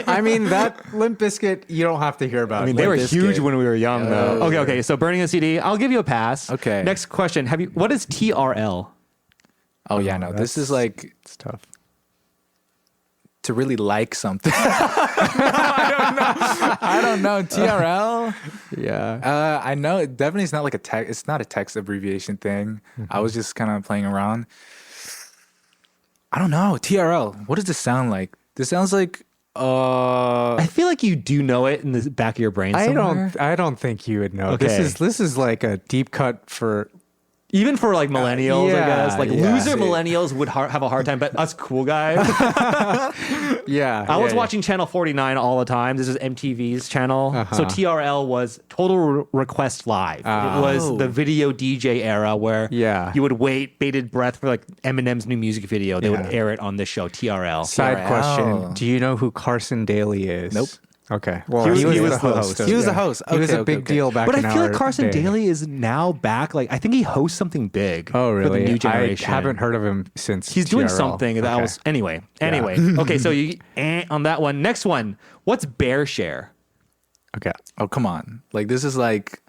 B: I mean, that Limp Bizkit, you don't have to hear about.
A: I mean, they were
C: Bizkit.
A: huge when we were young, though. Okay. So burning a CD, I'll give you a pass.
C: Okay.
A: Next question: What is TRL?
C: Oh yeah, no, this is like
B: It's tough.
C: to really like something. I don't know. TRL.
B: Yeah.
C: I know it definitely is not like a text. It's not a text abbreviation thing. I was just kind of playing around. I don't know. TRL. What does this sound like? This sounds like
A: I feel like you do know it in the back of your brain. Somewhere.
B: I don't think you would know.
A: Okay.
B: This is like a deep cut for
A: Even for like millennials, I
B: yeah,
A: guess. Like
B: yeah.
A: loser millennials would have a hard time, but us cool guys. I was watching Channel 49 all the time. This is MTV's channel. So TRL was Total Request Live. It was the video DJ era where you would wait bated breath for like Eminem's new music video. They would air it on this show, TRL.
B: Side
C: TRL.
B: question: do you know who Carson Daly is?
C: Nope.
B: Okay. Well,
A: He was the host.
B: of-
C: He was the host.
B: He was
C: Okay,
B: a big
C: okay.
B: deal back
A: But
B: in
A: I feel
B: our
A: like Carson
B: day.
A: Daly is now back. Like I think he hosts something big.
B: Oh, really?
A: For the new generation.
B: I haven't heard of him since.
A: He's doing
B: TRL.
A: something that
B: Okay.
A: was anyway. Okay, so you on that one. Next one. What's bear share?
B: Okay.
C: Oh come on! Like this is like.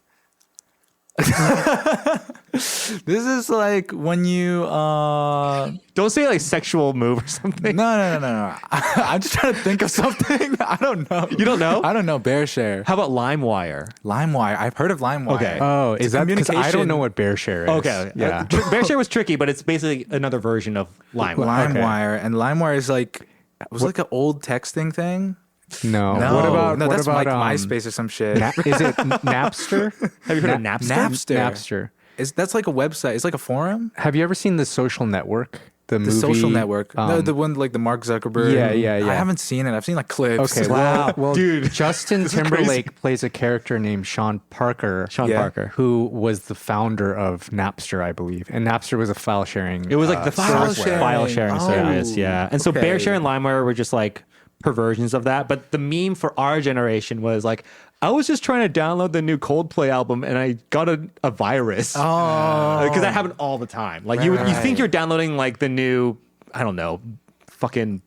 C: This is like when you
A: Don't say like sexual move or something.
C: no. I'm just trying to think of something. I don't know.
A: You don't know?
C: I don't know. Bear share.
A: How about LimeWire?
C: LimeWire. I've heard of LimeWire.
A: Okay.
B: Oh,
C: It's
B: is that because I don't
C: communication.
B: know what bear share is?
A: Okay.
B: Yeah.
A: Bear share was tricky, but it's basically another version of LimeWire.
C: LimeWire, and LimeWire is like it was like an old texting thing.
B: No.
C: No,
B: What about
C: no?
B: what
C: That's
B: about
C: like MySpace or some shit.
B: Is it Napster?
A: Have you heard of Napster?
C: Napster.
B: Napster.
C: That's like a website. It's like a forum.
B: Have you ever seen The Social Network? The
C: The
B: movie,
C: Social Network. No, the one like the Mark Zuckerberg.
B: Yeah.
C: I haven't seen it. I've seen like clips.
B: Okay,
A: Wow,
B: well,
A: dude.
B: Justin Timberlake plays a character named Sean Parker.
C: Yeah.
A: Parker.
B: Who was the founder of Napster, I believe. And Napster was a file sharing.
A: It was like the
C: File
A: file
C: sharing.
A: sharing
C: Oh,
A: service, yeah. And so
C: okay.
A: Bear Share and LimeWire were just like perversions of that. But the meme for our generation was like, I was just trying to download the new Coldplay album and I got a virus.
C: Oh,
A: Because that happened all the time. Like you
C: Right.
A: think you're downloading like the new, I don't know, fucking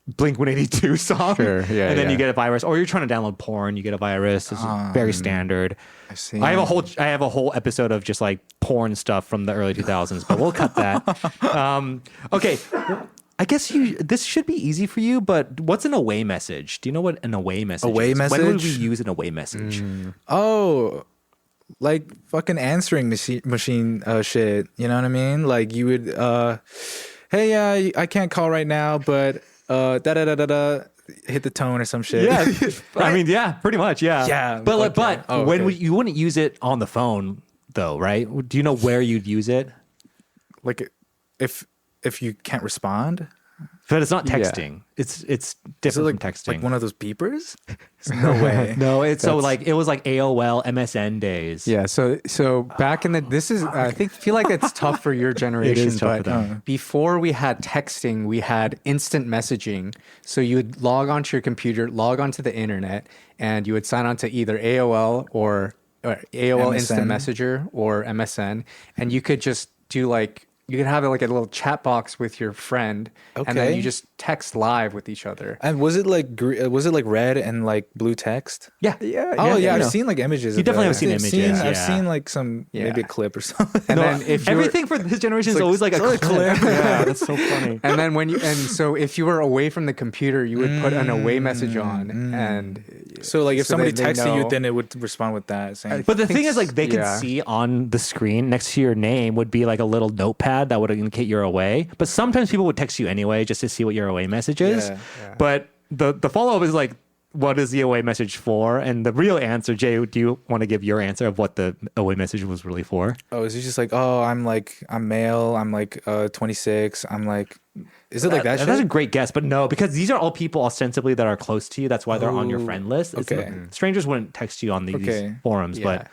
A: Blink 182 song.
B: Sure, yeah,
A: And then
B: yeah.
A: you get a virus. Or you're trying to download porn, you get a virus. It's very standard.
C: I see.
A: I have a whole episode of just like porn stuff from the early 2000s, but we'll cut that. Okay. I guess this should be easy for you, but what's an away message? Do you know what an away message
C: Away
A: is? When would we
C: message?
A: use an away message?
C: Oh, like fucking answering machine shit. You know what I mean? Like you would, hey, I can't call right now, but da da da da da, hit the tone or some shit.
A: Yeah, I mean, yeah, pretty much, yeah.
C: Yeah,
A: but
C: okay.
A: but
C: Oh,
A: when
C: okay.
A: you wouldn't use it on the phone though, right? Do you know where you'd use it?
C: Like if you can't respond,
A: But it's not
B: Yeah.
A: texting. It's
C: is it
A: different
C: like
A: from texting.
C: like one of those beepers? No way.
A: No, it's so like it was like AOL, MSN days.
B: Yeah, so back in the this is I feel like it's tough for your generation,
A: tough for
B: but
A: them.
B: before we had texting, we had instant messaging. So you would log onto your computer, log onto the internet, and you would sign on to either AOL or AOL Instant
C: MSN.
B: Messenger or MSN, and you could just do like you could have like a little chat box with your friend, and then
C: Okay.
B: you just text live with each other.
C: And was it like red and like blue text?
A: Yeah.
B: Yeah.
C: Oh yeah,
A: you
C: I've
A: know.
C: seen like images.
A: You
C: of
A: definitely
C: that.
A: have seen
C: I've
A: images,
C: I've
A: yeah.
C: seen like some maybe a clip or something.
B: And
A: No,
B: then if you were-
A: everything for his generation is always like a
C: always
A: clip.
C: clip.
A: Yeah, that's so funny.
B: And then so if you were away from the computer, you would put an away message on, and
C: So like if
B: So
C: somebody
B: they
C: texted you,
B: know.
C: then it would respond with that saying.
A: But the
B: think
A: thing is, like, they could
B: yeah.
A: see on the screen next to your name would be like a little notepad that would indicate you're away. But sometimes people would text you anyway just to see what your away message is.
C: Yeah.
A: But the follow up is like, what is the away message for? And the real answer, Jay, do you want to give your answer of what the away message was really for?
C: Oh, is he just like, oh, I'm male, I'm like 26, I'm like, is it like that shit?
A: That's a great guess, but no, because these are all people ostensibly that are close to you. That's why they're on your
C: Oh,
A: friend list.
C: okay.
A: Strangers wouldn't text you on these
C: Okay.
A: forums, but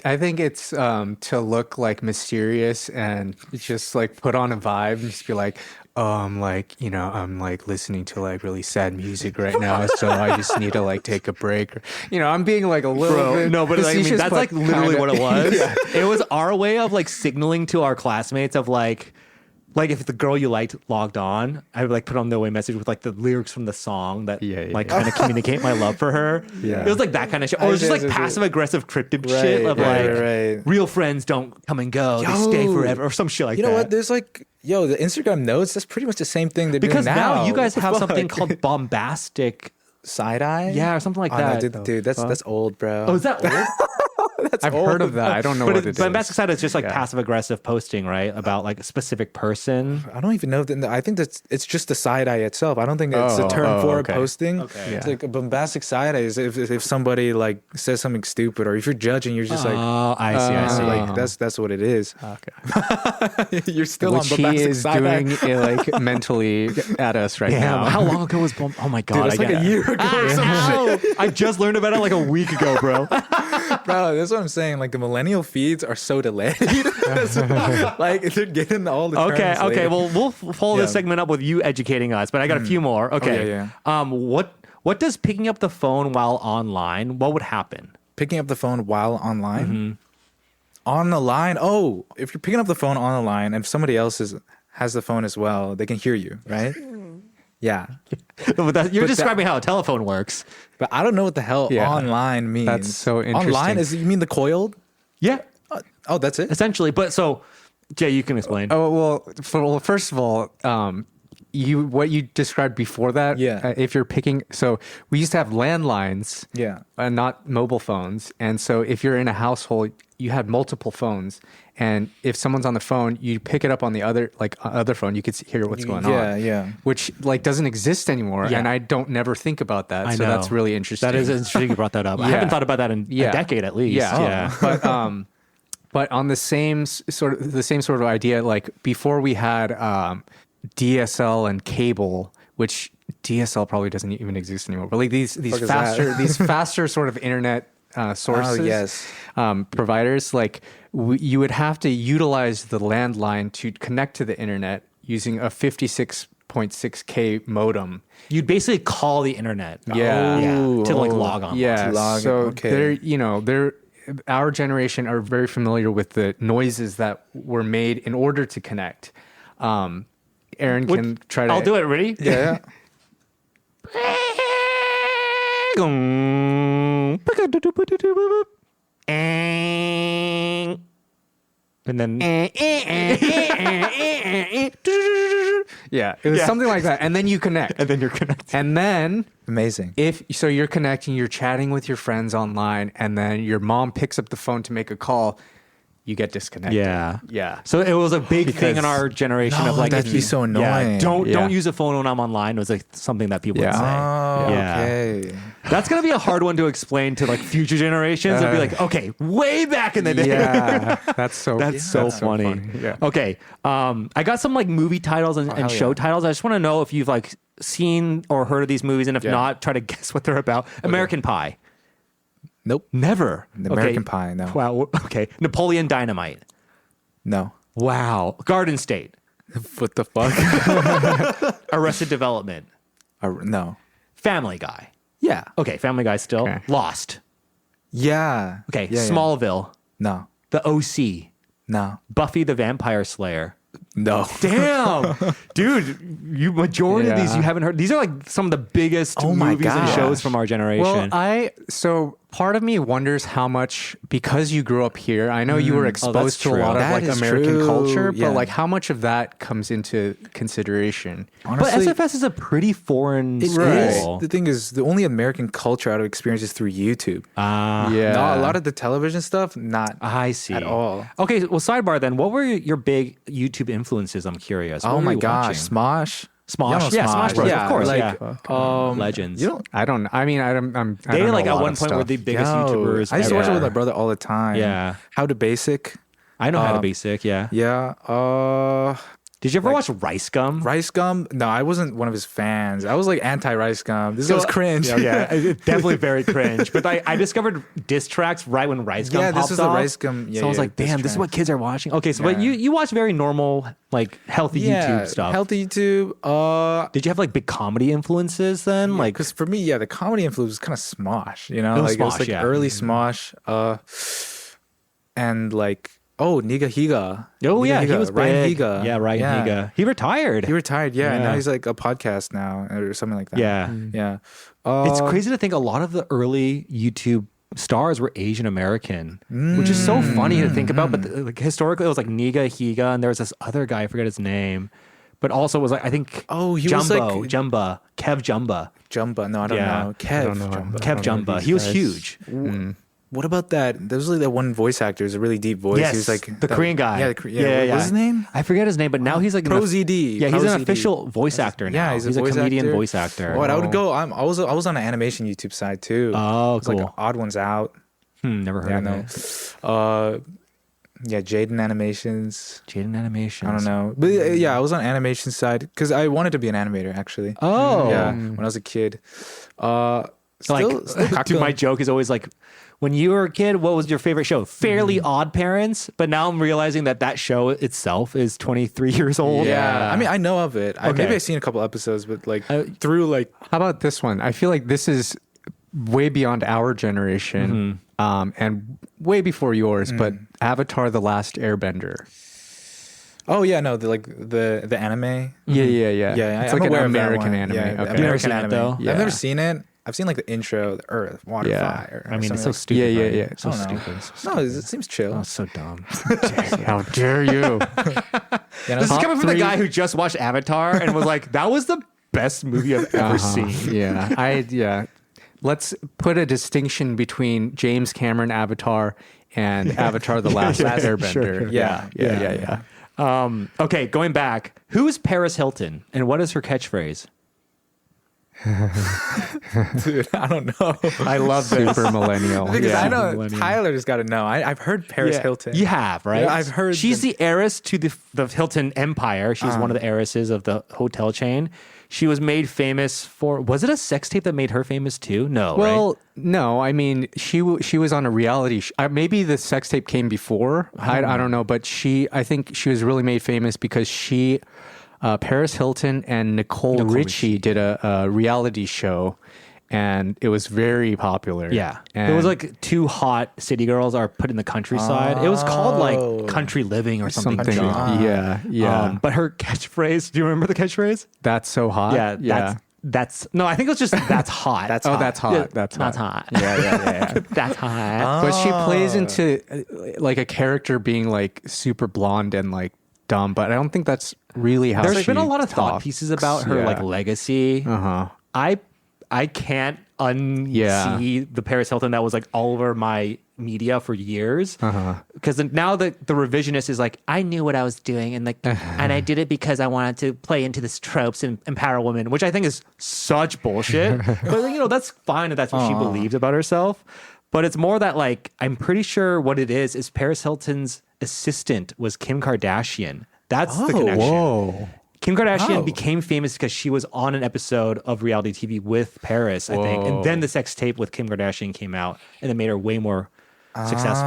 B: I think it's to look like mysterious and just like put on a vibe and just be like, oh, I'm like, I'm like listening to like really sad music right now, so I just need to like take a break. Or, I'm being like a little bit.
A: no, but like, I mean,
B: facetious,
A: that's
B: but
A: like literally
B: kinda-
A: what it was.
B: Yeah.
A: It was our way of like signaling to our classmates of like if the girl you liked logged on, I would like put on the away message with like the lyrics from the song that like kind of communicate my love for her.
B: Yeah.
A: It was like that kind of shit. Or it was just like passive aggressive cryptic shit of like real friends don't come and go, they stay forever or some shit like that.
C: You know what? There's like, the Instagram notes, that's pretty much the same thing they're
A: Because
C: doing now.
A: now you guys
C: What the
A: have
C: fuck?
A: something called bombastic.
C: Side eye?
A: Yeah, or something like
C: Oh,
A: that.
C: no, dude, that's old, bro.
A: Oh, is that old?
B: I've heard of that. I don't know what it is.
A: But bombastic side is just like passive aggressive posting, right? About like a specific person.
C: I don't even know. I think it's just the side eye itself. I don't think it's a term for
B: okay.
C: posting.
A: Okay.
C: It's like a bombastic side eye is if somebody like says something stupid, or if you're judging, you're just like,
A: Oh, I see.
C: like that's what it is.
B: Okay.
C: You're still
B: Which
C: on
B: he
C: bombastic
B: is
C: side eye.
B: doing like mentally at us right
A: Damn,
B: now.
A: how long ago was oh my god,
C: Dude, it's like a year ago or some
A: Ow! I just learned about it like a week ago, bro.
C: Bro, that's what I'm saying. Like the millennial feeds are so delayed. Like they're getting all the
A: Okay,
C: terms
A: okay.
C: later.
A: Well, we'll follow this
C: Yeah.
A: segment up with you educating us, but I got a few more. Okay.
C: yeah.
A: What does picking up the phone while online? What would happen?
C: Picking up the phone while online.
A: Mm-hmm.
C: On the line. Oh, if you're picking up the phone on the line, and if somebody else has the phone as well, they can hear you, right? Yeah.
A: You're describing how a telephone works.
C: But I don't know what the hell
B: Yeah.
C: online means.
B: That's so interesting.
C: Online you mean the coiled?
A: Yeah,
C: Oh, that's it.
A: essentially. But so, Jay, you can explain.
B: Oh well, first of all, what you described before that.
C: Yeah.
B: If you're picking, so we used to have landlines.
C: Yeah.
B: Not mobile phones, and so if you're in a household, you had multiple phones, and if someone's on the phone, you pick it up on the other phone. You could hear what's going on.
C: Yeah.
B: Which like doesn't exist anymore,
A: Yeah.
B: and I don't never think about that.
A: I
B: so
A: know.
B: that's really interesting.
A: That is interesting you brought that up. I
B: Yeah.
A: haven't thought about that in a decade at least.
B: Yeah. But on the same sort of idea, like before we had DSL and cable, which DSL probably doesn't even exist anymore. But like these
C: is
B: faster
C: that?
B: these faster sort of internet sources,
C: Oh, yes.
B: providers, like you would have to utilize the landline to connect to the internet using a 56.6K modem.
A: You'd basically call the internet.
B: Yeah.
A: To like log on.
B: Yeah,
C: to log in,
B: so
C: okay.
B: our generation are very familiar with the noises that were made in order to connect. Aaron can try to.
A: I'll do it. Ready?
C: Yeah.
A: And then
B: Yeah, it was something like that, and then you connect,
A: then you're connected.
B: and then
C: Amazing.
B: if so, you're connecting, you're chatting with your friends online, and then your mom picks up the phone to make a call. You get disconnected. Yeah.
A: So it was a big thing in
B: Because-
A: our generation of like,
C: that'd
A: if
C: be
A: you-
C: so
A: yeah,
C: annoying.
A: don't
B: Yeah.
A: use a phone when I'm online. It was like something that people would say.
C: Oh,
A: Yeah.
C: okay.
A: That's gonna be a hard one to explain to like future generations. It'd be like, okay, way back in the day.
B: Yeah, that's so
A: funny.
B: Yeah.
A: Okay. I got some like movie titles and
C: hell
A: show
C: yeah.
A: titles. I just want to know if you've like seen or heard of these movies, and if not, try to guess what they're about. American Pie.
C: Nope.
A: Never.
C: American Pie, no.
A: Wow. Okay. Napoleon Dynamite.
C: No.
A: Wow. Garden State.
C: What the fuck?
A: Arrested Development.
C: No.
A: Family Guy.
C: Yeah.
A: Okay. Family Guy still.
B: Okay.
A: Lost.
C: Yeah.
A: Okay.
C: Yeah, yeah.
A: Smallville.
C: No.
A: The OC.
C: No.
A: Buffy the Vampire Slayer.
C: No.
A: Damn, dude, majority of these
B: Yeah.
A: you haven't heard. These are like some of the biggest
C: Oh my
A: movies and
C: gosh.
A: shows from our generation.
B: Well, so part of me wonders how much, because you grew up here, I know you were exposed to a
A: true.
B: lot of
C: That
B: like
C: is
B: American
C: true.
B: culture,
C: Yeah.
B: but like how much of that comes into consideration?
C: Honestly,
A: But SFS is a pretty foreign
C: it
A: school.
C: is. The thing is, the only American culture out of experience is through YouTube.
B: Yeah.
C: No, a lot of the television stuff, not
A: I see.
C: at all.
A: Okay, well, sidebar then. What were your big YouTube influences? I'm curious. What
C: Oh
A: were
C: my
A: you
C: gosh,
A: watching?
C: Smosh.
A: Smosh.
C: You know
A: Yeah, Smosh Bros.
C: Yeah,
A: Of course.
C: like,
A: yeah. Legends.
C: You don't.
B: I don't. I mean, I don't
A: They
B: know
A: like
B: a
A: at
B: lot
A: one
B: of
A: point were
B: stuff.
A: the biggest
C: Yo,
A: YouTubers.
C: I used to watch it
A: ever.
C: with my brother all the time.
A: Yeah.
C: How to Basic.
A: I know how to basic. Yeah.
C: Yeah.
A: Did you ever watch Rice Gum?
C: Rice Gum. No, I wasn't one of his fans. I was like anti Rice Gum. This was cringe.
A: Yeah, it's definitely very cringe. But I discovered diss tracks right when Rice Gum
C: Yeah,
A: popped
C: this was the
A: off.
C: Rice Gum. Yeah,
A: so I was
C: yeah,
A: like,
C: diss
A: damn, this is
C: track.
A: what kids are watching. Okay, so but
C: Yeah.
A: you watch very normal, like healthy YouTube stuff.
C: Healthy YouTube.
A: Did you have like big comedy influences then? Like,
C: Because for me, yeah, the comedy influence was kind of Smosh. You know,
A: It was
C: like it was
A: Smosh,
C: like
A: yeah.
C: early Smosh. And like Niga Higa.
A: oh
C: Niga
A: yeah, he
C: Higa.
A: was
C: Ryan
A: big.
C: Higa.
A: Yeah, Ryan Higa. He retired.
C: He retired. Yeah, and
A: Yeah.
C: now he's like a podcast now or something like that.
A: Yeah.
C: Yeah.
A: It's crazy to think a lot of the early YouTube stars were Asian American, which is so funny to think about. But like historically, it was like Niga Higa, and there was this other guy, I forget his name, but also was like I think
C: he was like
A: Jumba, Kev Jumba,
C: Jumba. No, I don't
A: Yeah.
C: know. Kev.
B: don't know.
C: Jumba.
A: Kev Jumba. He was huge.
C: What about that? There was like that one voice actor. It's a really deep voice.
A: Yes,
C: he was like
A: the Korean guy.
C: Yeah, What's his name?
A: I forget his name, but now he's like
C: Pro
A: an,
C: ZD.
A: yeah, he's
C: Pro
A: an
C: ZD.
A: official voice actor now.
C: Yeah, he's a voice
A: comedian
C: actor.
A: voice actor.
C: What I would go. I was on an animation YouTube side too.
A: Oh,
C: It's like
A: cool.
C: Odd Ones Out.
A: Never heard
C: Yeah,
A: of
C: no.
A: it.
C: Yeah, Jaden Animations.
A: Jaden Animations.
C: I don't know, but yeah, I was on animation side because I wanted to be an animator actually.
A: Oh,
C: Yeah, when I was a kid.
A: Like, dude, my joke is always like, when you were a kid, what was your favorite show? Fairly Odd Parents. But now I'm realizing that show itself is 23 years old.
C: Yeah, I mean, I know of it.
A: Okay.
C: Maybe I've seen a couple episodes, but like through like
B: How about this one? I feel like this is way beyond our generation, and way before yours. But Avatar: The Last Airbender.
C: oh yeah, no, the anime.
B: Yeah.
C: Yeah,
B: It's
C: I'm
B: like an
C: aware of that
B: American
C: one.
B: anime.
C: Yeah,
B: Okay.
C: the
A: never
C: American
A: seen it,
C: anime.
A: though?
C: I've
B: Yeah.
C: never seen it. I've seen like the intro, the Earth, Water,
B: Yeah.
C: Fire.
A: I mean, it's
C: something
A: so stupid.
B: Yeah,
A: right?
B: yeah.
A: So
C: I don't know.
A: stupid. So
C: No, it seems chill.
A: Oh, so dumb.
B: How dare you?
C: You know?
A: This is coming from the
B: three-
A: guy who just watched Avatar and was like, that was the best movie I've ever seen.
B: Yeah. Let's put a distinction between James Cameron Avatar and Avatar: The Last Airbender.
A: sure.
B: Yeah.
A: Okay, going back. Who's Paris Hilton and what is her catchphrase?
C: Dude, I don't know.
A: I love this.
B: Super millennial.
C: Because
B: Yeah.
C: I know
A: Millennial.
C: Tyler's got to know. I've heard Paris Hilton.
A: You have, right?
C: Yeah, I've heard
A: She's the heiress to the Hilton empire. She's one of the heiresses of the hotel chain. She was made famous for, was it a sex tape that made her famous too? No,
B: Well,
A: right?
B: no. I mean, she was on a reality. Maybe the sex tape came before. I don't know, but I think she was really made famous because Paris Hilton and Nicole Richie did a reality show, and it was very popular.
A: Yeah.
B: and
A: It was like two hot city girls are put in the countryside. It was called like Country Living or something.
B: something.
A: dumb.
B: Yeah.
A: But her catchphrase, do you remember the catchphrase?
B: That's so hot.
A: That's no, I think it was just that's hot.
C: That's
B: Oh,
C: hot.
B: that's hot.
A: Yeah,
B: That's hot.
A: that's hot.
B: Yeah.
A: That's hot.
B: But she plays into like a character being like super blonde and like dumb. But I don't think that's really how.
A: There's been
B: she
A: a lot of thought
B: talks.
A: pieces about her
B: Yeah.
A: like legacy. I can't unsee the Paris Hilton that was like all over my media for years. Because now the revisionist is like, I knew what I was doing and like and I did it because I wanted to play into this tropes and empower women, which I think is such bullshit. But that's fine if that's what she believes about herself. But it's more that like I'm pretty sure what it is Paris Hilton's assistant was Kim Kardashian. That's the connection.
B: Whoa.
A: Kim Kardashian became famous because she was on an episode of reality TV with Paris, I think. And then the sex tape with Kim Kardashian came out and it made her way more successful.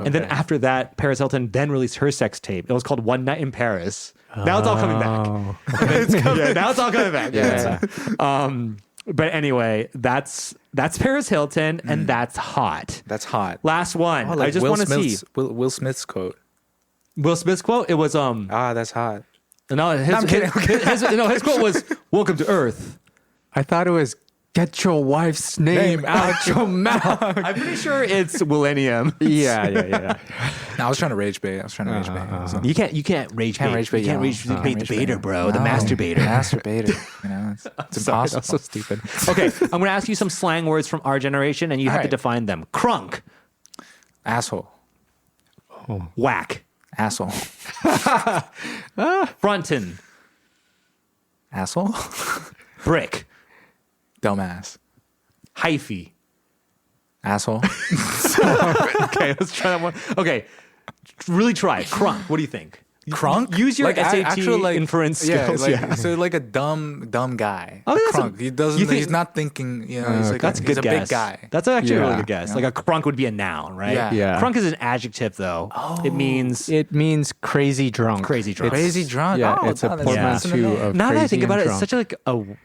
A: And then after that, Paris Hilton then released her sex tape. It was called One Night in Paris. Now it's all coming back. Now it's all coming back.
B: Yeah.
A: But anyway, that's Paris Hilton and that's hot.
C: That's hot.
A: Last one.
C: Oh, like
A: I just
C: Will
A: want to see
C: Smith's- Will Smith's quote.
A: Will Smith's quote. It was
C: That's hot.
A: no, his quote was "Welcome to Earth."
B: I thought it was Get your wife's name out your mouth.
A: I'm pretty sure it's Millennium.
B: Yeah.
C: No, I was trying to rage bait. So-
A: You can't rage bait.
C: rage bait,
A: You can't
C: yo.
A: rage
C: No,
A: bait the
C: rage
A: baiter,
C: bait.
A: bro. The
C: No.
A: masturbator.
C: Masturbator. You know, it's
B: Sorry,
C: impossible.
B: that's so stupid.
A: Okay, I'm going to ask you some slang words from our generation, and you have to
C: right.
A: define them. Crunk,
C: Asshole.
A: whack,
C: Asshole.
A: frontin',
C: Asshole.
A: brick,
C: Dumbass.
A: hyphy.
C: Asshole.
A: Okay, let's try that one. Okay, really try it. Crunk. What do you think?
C: Crunk?
A: Use your
C: Like,
A: SAT
C: actual,
A: inference skills.
C: So like a dumb guy.
A: Oh, that's
C: crunk.
A: you think-
C: He's not thinking. You know, he's like
A: That's a
C: he's
A: good
C: a
A: guess.
C: big guy.
A: That's actually a really
B: Yeah.
A: good guess. Like a crunk would be a noun, right?
C: Yeah.
B: Yeah.
A: Crunk is an adjective, though. It means
B: It means crazy drunk.
A: Crazy drunk.
C: Crazy drunk.
B: Yeah,
C: Oh,
B: it's a
C: that's-
B: portmanteau of
A: now that I
B: crazy
A: think about
B: and
A: it, it's
B: drunk.
A: such like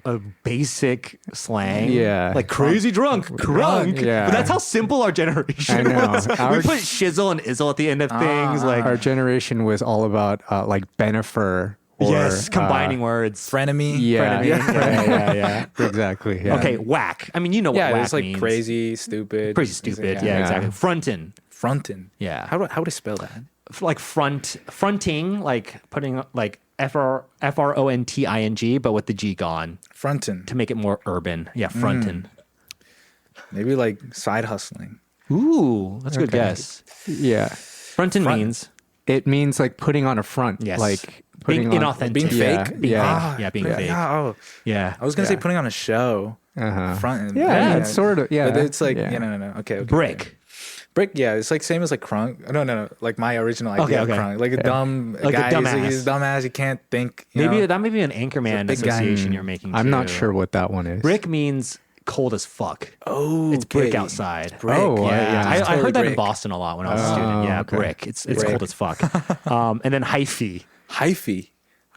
A: a basic slang.
B: Yeah.
A: Like crazy drunk, crunk.
B: Yeah.
A: But that's how simple our generation
B: I know.
A: was. We
B: Our-
A: put shizzle and izzle at the end of things. Like
B: Our generation was all about like Benifer. Or,
A: yes, combining words.
C: Frenemy.
B: Yeah,
A: Frenemy.
B: yeah. Exactly. Yeah.
A: Okay, whack. I mean, you know what
C: Yeah,
A: whack
C: it's like
A: means.
C: crazy, stupid.
A: Crazy stupid. Yeah,
B: Yeah.
A: exactly. Frontin'.
C: Frontin'.
A: Yeah.
C: How would I spell that?
A: Like fronting, like putting like FRONTING, but with the G gone
C: Frontin'.
A: to make it more urban. Yeah, frontin'.
C: Maybe like side hustling.
A: Ooh, that's a good guess.
B: Yeah.
A: Frontin' means
B: It means like putting on a front.
A: yes,
B: Like
A: being
B: putting on,
A: inauthentic,
C: Being
B: Yeah,
C: fake?
A: being
B: yeah.
A: fake. Yeah, being
C: Yeah.
A: fake.
C: Oh,
A: Yeah,
C: I was gonna say
B: Yeah.
C: putting on a show. Front.
B: Yeah, it's sort of- yeah,
C: But it's like
B: yeah.
C: no. Okay.
A: brick.
C: Brick, yeah, it's like same as like crunk. No, like my original idea
A: Okay.
C: of crunk, like a dumb
A: Like a
C: guy.
A: dumbass.
C: He's a dumbass. You can't think.
A: Maybe
C: know?
A: that may be an Anchorman
C: big guy.
A: association you're making.
B: I'm not
A: too.
B: sure what that one is.
A: Brick means cold as fuck.
C: Oh,
A: It's brick
C: okay.
A: outside.
C: Brick.
B: Oh,
A: Yeah,
B: yeah.
A: I
C: Totally
A: heard that in
C: brick.
A: Boston a lot when I was a student. Yeah,
B: okay.
A: brick. It's
C: Brick.
A: cold as fuck. And then hyphy.
C: Hyphy.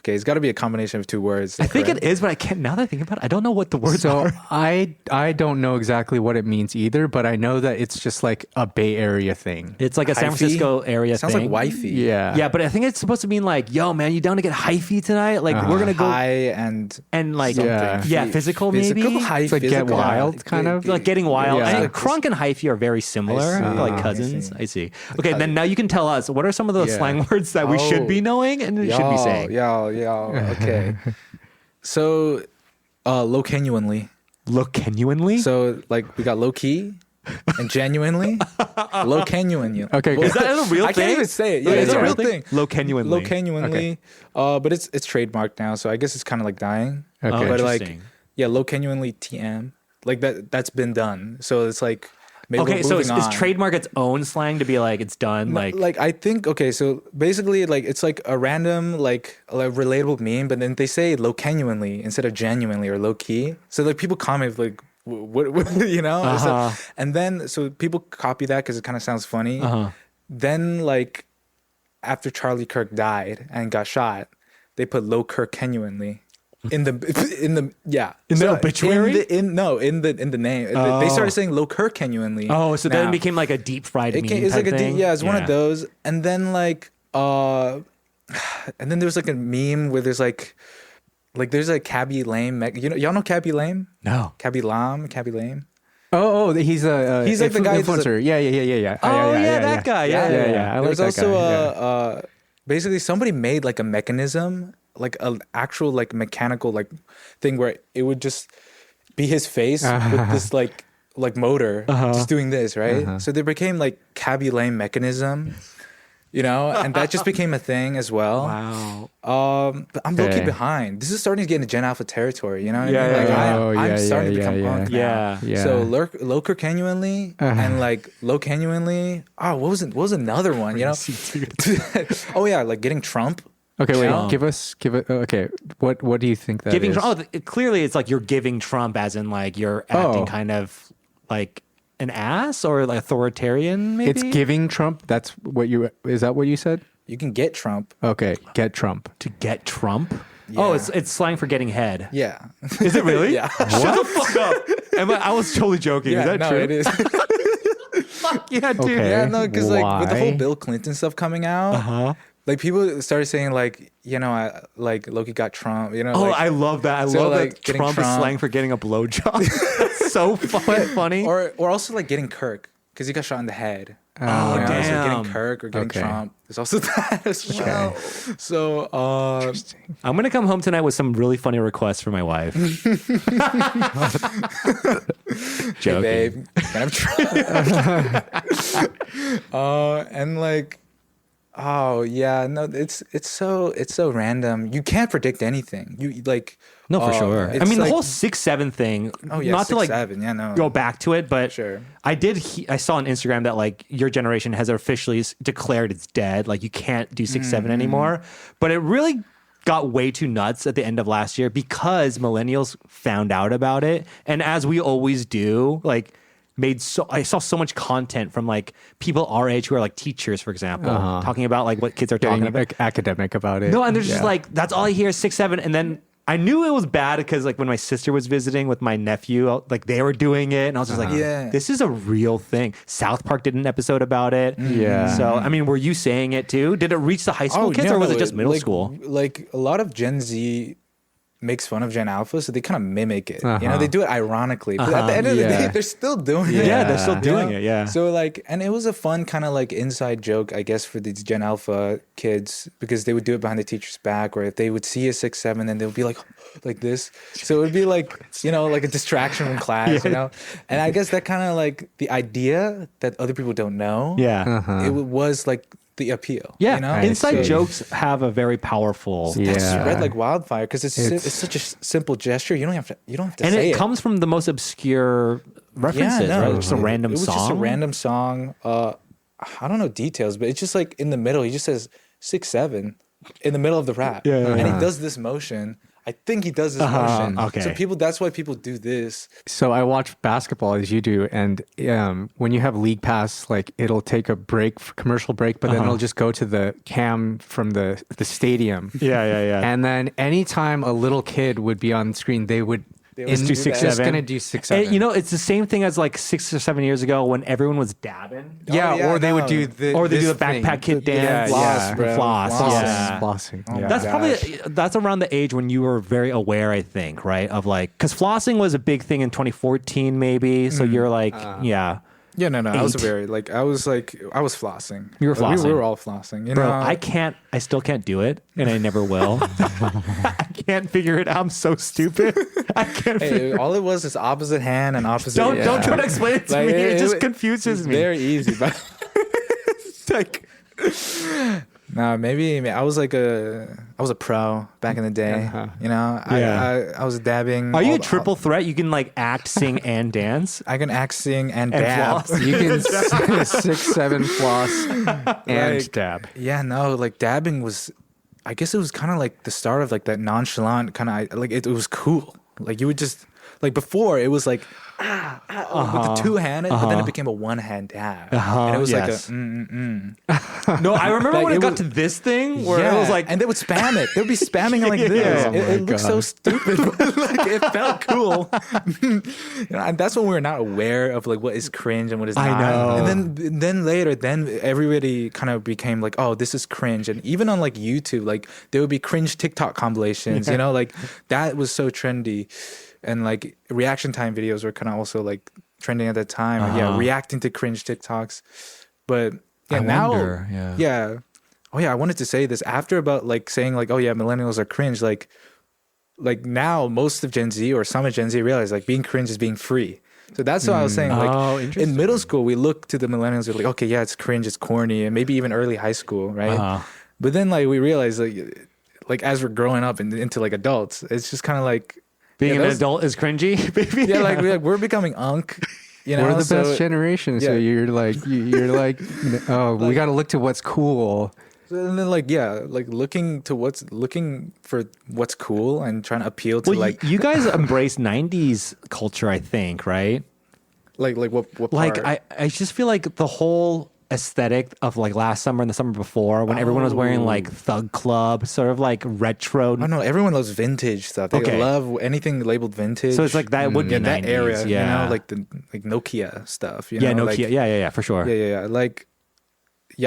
C: Okay, it's got to be a combination of two words.
A: I think
C: correct?
A: it is, but I can't. Now that I think about it, I don't know what the words
B: So
A: are.
B: I don't know exactly what it means either, but I know that it's just like a Bay Area thing.
A: It's like a San
C: Hyphy?
A: Francisco area
C: Sounds
A: thing.
C: like wifey.
B: Yeah.
A: Yeah, but I think it's supposed to mean like, yo, man, you down to get hyphy tonight? Like, we're gonna go
C: High and
A: and like,
B: Yeah.
A: yeah, physical maybe.
C: high,
B: It's like get
C: physical.
B: wild, kind of.
A: Like getting wild.
B: Yeah.
A: I think crunk and hyphy are very similar,
C: I see.
A: like
C: I
A: cousins.
C: see.
A: I see. Okay, then now you can tell us what are some of the
B: Yeah.
A: slang words that we should
C: Oh.
A: be knowing and should be saying.
C: Yo. Okay. So, low genuinely.
A: Look genuinely.
C: So, like, we got low key and genuinely. Low genuinely.
B: Okay,
A: is that a real
C: I
A: thing?
C: can't even say it. Yeah,
A: Wait,
C: it's
A: is
C: a
A: it
C: real thing.
A: Low genuinely.
C: Low genuinely. But it's trademarked now, so I guess it's kind of like dying.
B: Okay.
A: Oh,
C: But like,
A: interesting.
C: yeah, low genuinely TM. Like that's been done. So it's like maybe
A: Okay,
C: we're
A: so
C: moving
A: is
C: on.
A: trademark its own slang to be like it's done?
C: Like I think okay, so basically like it's like a random like a relatable meme, but then they say low genuinely instead of genuinely or low key. So like people comment like what you know,
A: Uh-huh.
C: and then so people copy that because it kind of sounds funny.
A: Uh-huh.
C: Then like after Charlie Kirk died and got shot, they put low Kirk genuinely. In the yeah
A: In the obituary?
C: in the name they started saying low Kirk genuinely.
A: Oh, so then
C: now.
A: it became like a deep fried meme
C: It's
A: type
C: like
A: thing?
C: yeah, it's one of those. And then like and then there's like a meme where there's like there's a Cabby Lame. Y'all know Cabby Lame?
A: No.
C: Cabby Lame.
B: Oh, he's a
C: He's like the guy who's
B: influencer. Yeah.
A: Oh, yeah, that guy. Yeah.
B: I like
C: There's
B: that
C: also
B: guy.
C: basically somebody made like a mechanism, like an actual like mechanical like thing where it would just be his face with this like motor just doing this, right? So there became like Cabby Lame mechanism, you know, and that just became a thing as well.
A: Wow.
C: But I'm low-key
B: Okay.
C: behind. This is starting to get into Gen Alpha territory, you know what
A: Yeah,
C: I mean? Like
A: yeah,
B: yeah.
C: I'm starting to become
B: Yeah.
C: punk now.
A: Yeah.
B: Yeah.
C: So low genuinely and like low genuinely. Oh, what was another one? You know? Oh yeah, like getting Trump.
B: Okay, wait.
A: Um,
B: Give it. Okay, what do you think that
A: Giving
B: is?
A: Trump. Clearly, it's like you're giving Trump, as in like you're acting kind of like an ass or like authoritarian. Maybe
B: It's giving Trump. That's what you. Is that what you said?
C: You can get Trump.
B: Okay, get Trump.
A: to get Trump. Oh,
C: Yeah.
A: it's slang for getting head.
C: Yeah.
A: Is it really?
C: Yeah.
A: Shut the fuck up. I was totally joking. Is that
C: no,
A: true?
C: it is.
A: Yeah, dude.
B: Okay.
C: Yeah, no, because like with the whole
B: Why?
C: Bill Clinton stuff coming out, Like people started saying like, you know, like Loki got Trump, you know.
A: Oh,
C: like,
A: I love that. I
C: so,
A: love
C: like,
A: that
C: getting
A: Trump is
C: Trump.
A: slang for getting a blowjob. That's so fucking funny.
C: or also like getting Kirk because he got shot in the head.
A: Oh,
C: You know, so
A: damn.
C: getting Kirk or getting
B: Okay.
C: Trump. There's also that as well. So
A: I'm gonna come home tonight with some really funny requests for my wife. Joking.
C: hey, babe, can I have and like, oh yeah, no, it's so random. You can't predict anything. You like
A: No, for sure. I
C: it's
A: mean, the
C: like-
A: whole 6'7" thing.
C: Oh yeah,
A: not to like
C: 6'7", yeah, no.
A: go back to it, but
C: Sure.
A: I did. I saw on Instagram that like your generation has officially declared it's dead. Like you can't do 6'7" anymore. But it really got way too nuts at the end of last year because millennials found out about it, and as we always do, like. I saw so much content from like people our age who are like teachers, for example, talking about like what kids are talking
B: Getting
A: about.
B: like, academic about it.
A: No, and they're just
B: Yeah.
A: like, that's all I hear is 6'7", and then I knew it was bad because like when my sister was visiting with my nephew, like they were doing it, and I was just like,
C: Yeah.
A: this is a real thing. South Park did an episode about it.
B: Yeah.
A: So I mean, were you saying it too? Did it reach the high school kids,
C: yeah,
A: or was
C: no,
A: it just middle
C: like,
A: school?
C: Like a lot of Gen Z makes fun of Gen Alpha, so they kind of mimic it. You know, they do it ironically, but at the end of the day, they're still doing it.
A: Yeah, they're still
C: You
A: doing
C: know?
A: it. Yeah.
C: So like, and it was a fun kind of like inside joke, I guess, for these Gen Alpha kids because they would do it behind the teacher's back, or if they would see a 6'7", then they would be like this. So it would be like, you know, like a distraction from class, you know. And I guess that kind of like the idea that other people don't know.
A: Yeah.
C: It was like the appeal.
A: Yeah.
C: You know?
A: Inside
C: So-
A: jokes have a very powerful.
B: Yeah.
C: that spread like wildfire because it's such a simple gesture. You don't have to
A: And
C: say
A: it comes from the most obscure references, right? Just a random
C: it was
A: song.
C: just a random song. I don't know details, but it's just like in the middle. He just says 6'7" in the middle of the rap, and he does this motion. I think he does this motion.
A: Okay.
C: So people, that's why people do this.
B: So I watch basketball as you do, and when you have league pass, like it'll take a break, commercial break, but then it'll just go to the cam from the stadium.
A: Yeah.
B: And then anytime a little kid would be on screen, they would
A: Just do 6'7".
B: Just gonna do 6'7".
A: And, you know, it's the same thing as like 6 or 7 years ago when everyone was dabbing.
B: Yeah,
C: yeah,
B: or they would
C: no.
B: do the
A: Or they do
B: this
A: the backpack
B: thing.
A: kid dance.
C: Floss, bro.
A: Floss.
C: Floss.
A: Yeah.
B: Flossing.
C: Oh
B: yeah.
C: my
A: That's
C: gosh.
A: probably that's around the age when you were very aware, I think, right? Of like, because flossing was a big thing in 2014, maybe. So you're like, yeah,
C: Yeah, no. I was
A: 8.
C: I was flossing.
A: You were
C: Like,
A: flossing.
C: We were all flossing. You
A: bro.
C: know,
A: I still can't do it, and I never will. I can't figure it out. I'm so stupid. I can't.
C: Hey, all it was is opposite hand and opposite.
A: Don't try to explain it to
C: Like,
A: me. It just
C: it's
A: confuses me.
C: Very easy, but it's like, nah, maybe I was a pro back in the day. You know,
A: Yeah.
C: I was dabbing.
A: Are you
C: all
A: a triple threat? You can like act, sing, and dance.
C: I can act, sing, and
A: And
C: dab.
A: floss.
B: You can 6'7" floss and
C: Like,
B: dab.
C: Yeah, no, like dabbing was, I guess it was kind of like the start of like that nonchalant kind of like it was cool. Like you would just like before it was like with the two-handed, but then it became a one-hand dab, and it was
A: yes.
C: like a
A: No, I remember
C: Like,
A: when it
C: it
A: got
C: was-
A: to this thing where it was like,
C: and they would spam it. They would be spamming it like this.
A: Yeah.
B: Oh
C: It
B: my
C: looked so
B: God.
C: stupid, but like it felt cool. You know, and that's when we were not aware of like what is cringe and what is
A: I
C: not.
A: know.
C: And then later, everybody kind of became like, oh, this is cringe. And even on like YouTube, like there would be cringe TikTok compilations. You know, like that was so trendy, and like reaction time videos were kind of also like trending at that time. And yeah, reacting to cringe TikToks, but. Yeah, now,
A: wonder, yeah.
C: Oh yeah, I wanted to say this after about like saying like, oh yeah, millennials are cringe. Like now most of Gen Z or some of Gen Z realize like being cringe is being free. So that's what I was saying.
A: Oh,
C: Like
A: interesting.
C: in middle school, we look to the millennials. We're like, okay, yeah, it's cringe, it's corny, and maybe even early high school, right? But then like we realize like as we're growing up and into like adults, it's just kind of like
A: being
C: yeah,
A: an
C: those-
A: adult is cringy, baby.
C: Yeah, like we're becoming unk. You know,
B: We're the
C: so-
B: best generation, so
C: yeah.
B: you're like, oh, we got to look to what's cool.
C: And then like looking for what's cool and trying to appeal to
A: Well,
C: like
A: you guys embrace '90s culture, I think, right?
C: like what
A: Like
C: part?
A: I just feel like the whole aesthetic of like last summer and the summer before, when everyone was wearing like Thug Club, sort of like retro.
C: Oh no, everyone loves vintage stuff. They
A: Okay.
C: love anything labeled vintage.
A: So it's like that would be
C: yeah, that
A: 90s,
C: area,
A: yeah.
C: you know, like the Nokia stuff. You
A: Yeah,
C: know,
A: Nokia.
C: like,
A: yeah, for sure.
C: yeah. Like,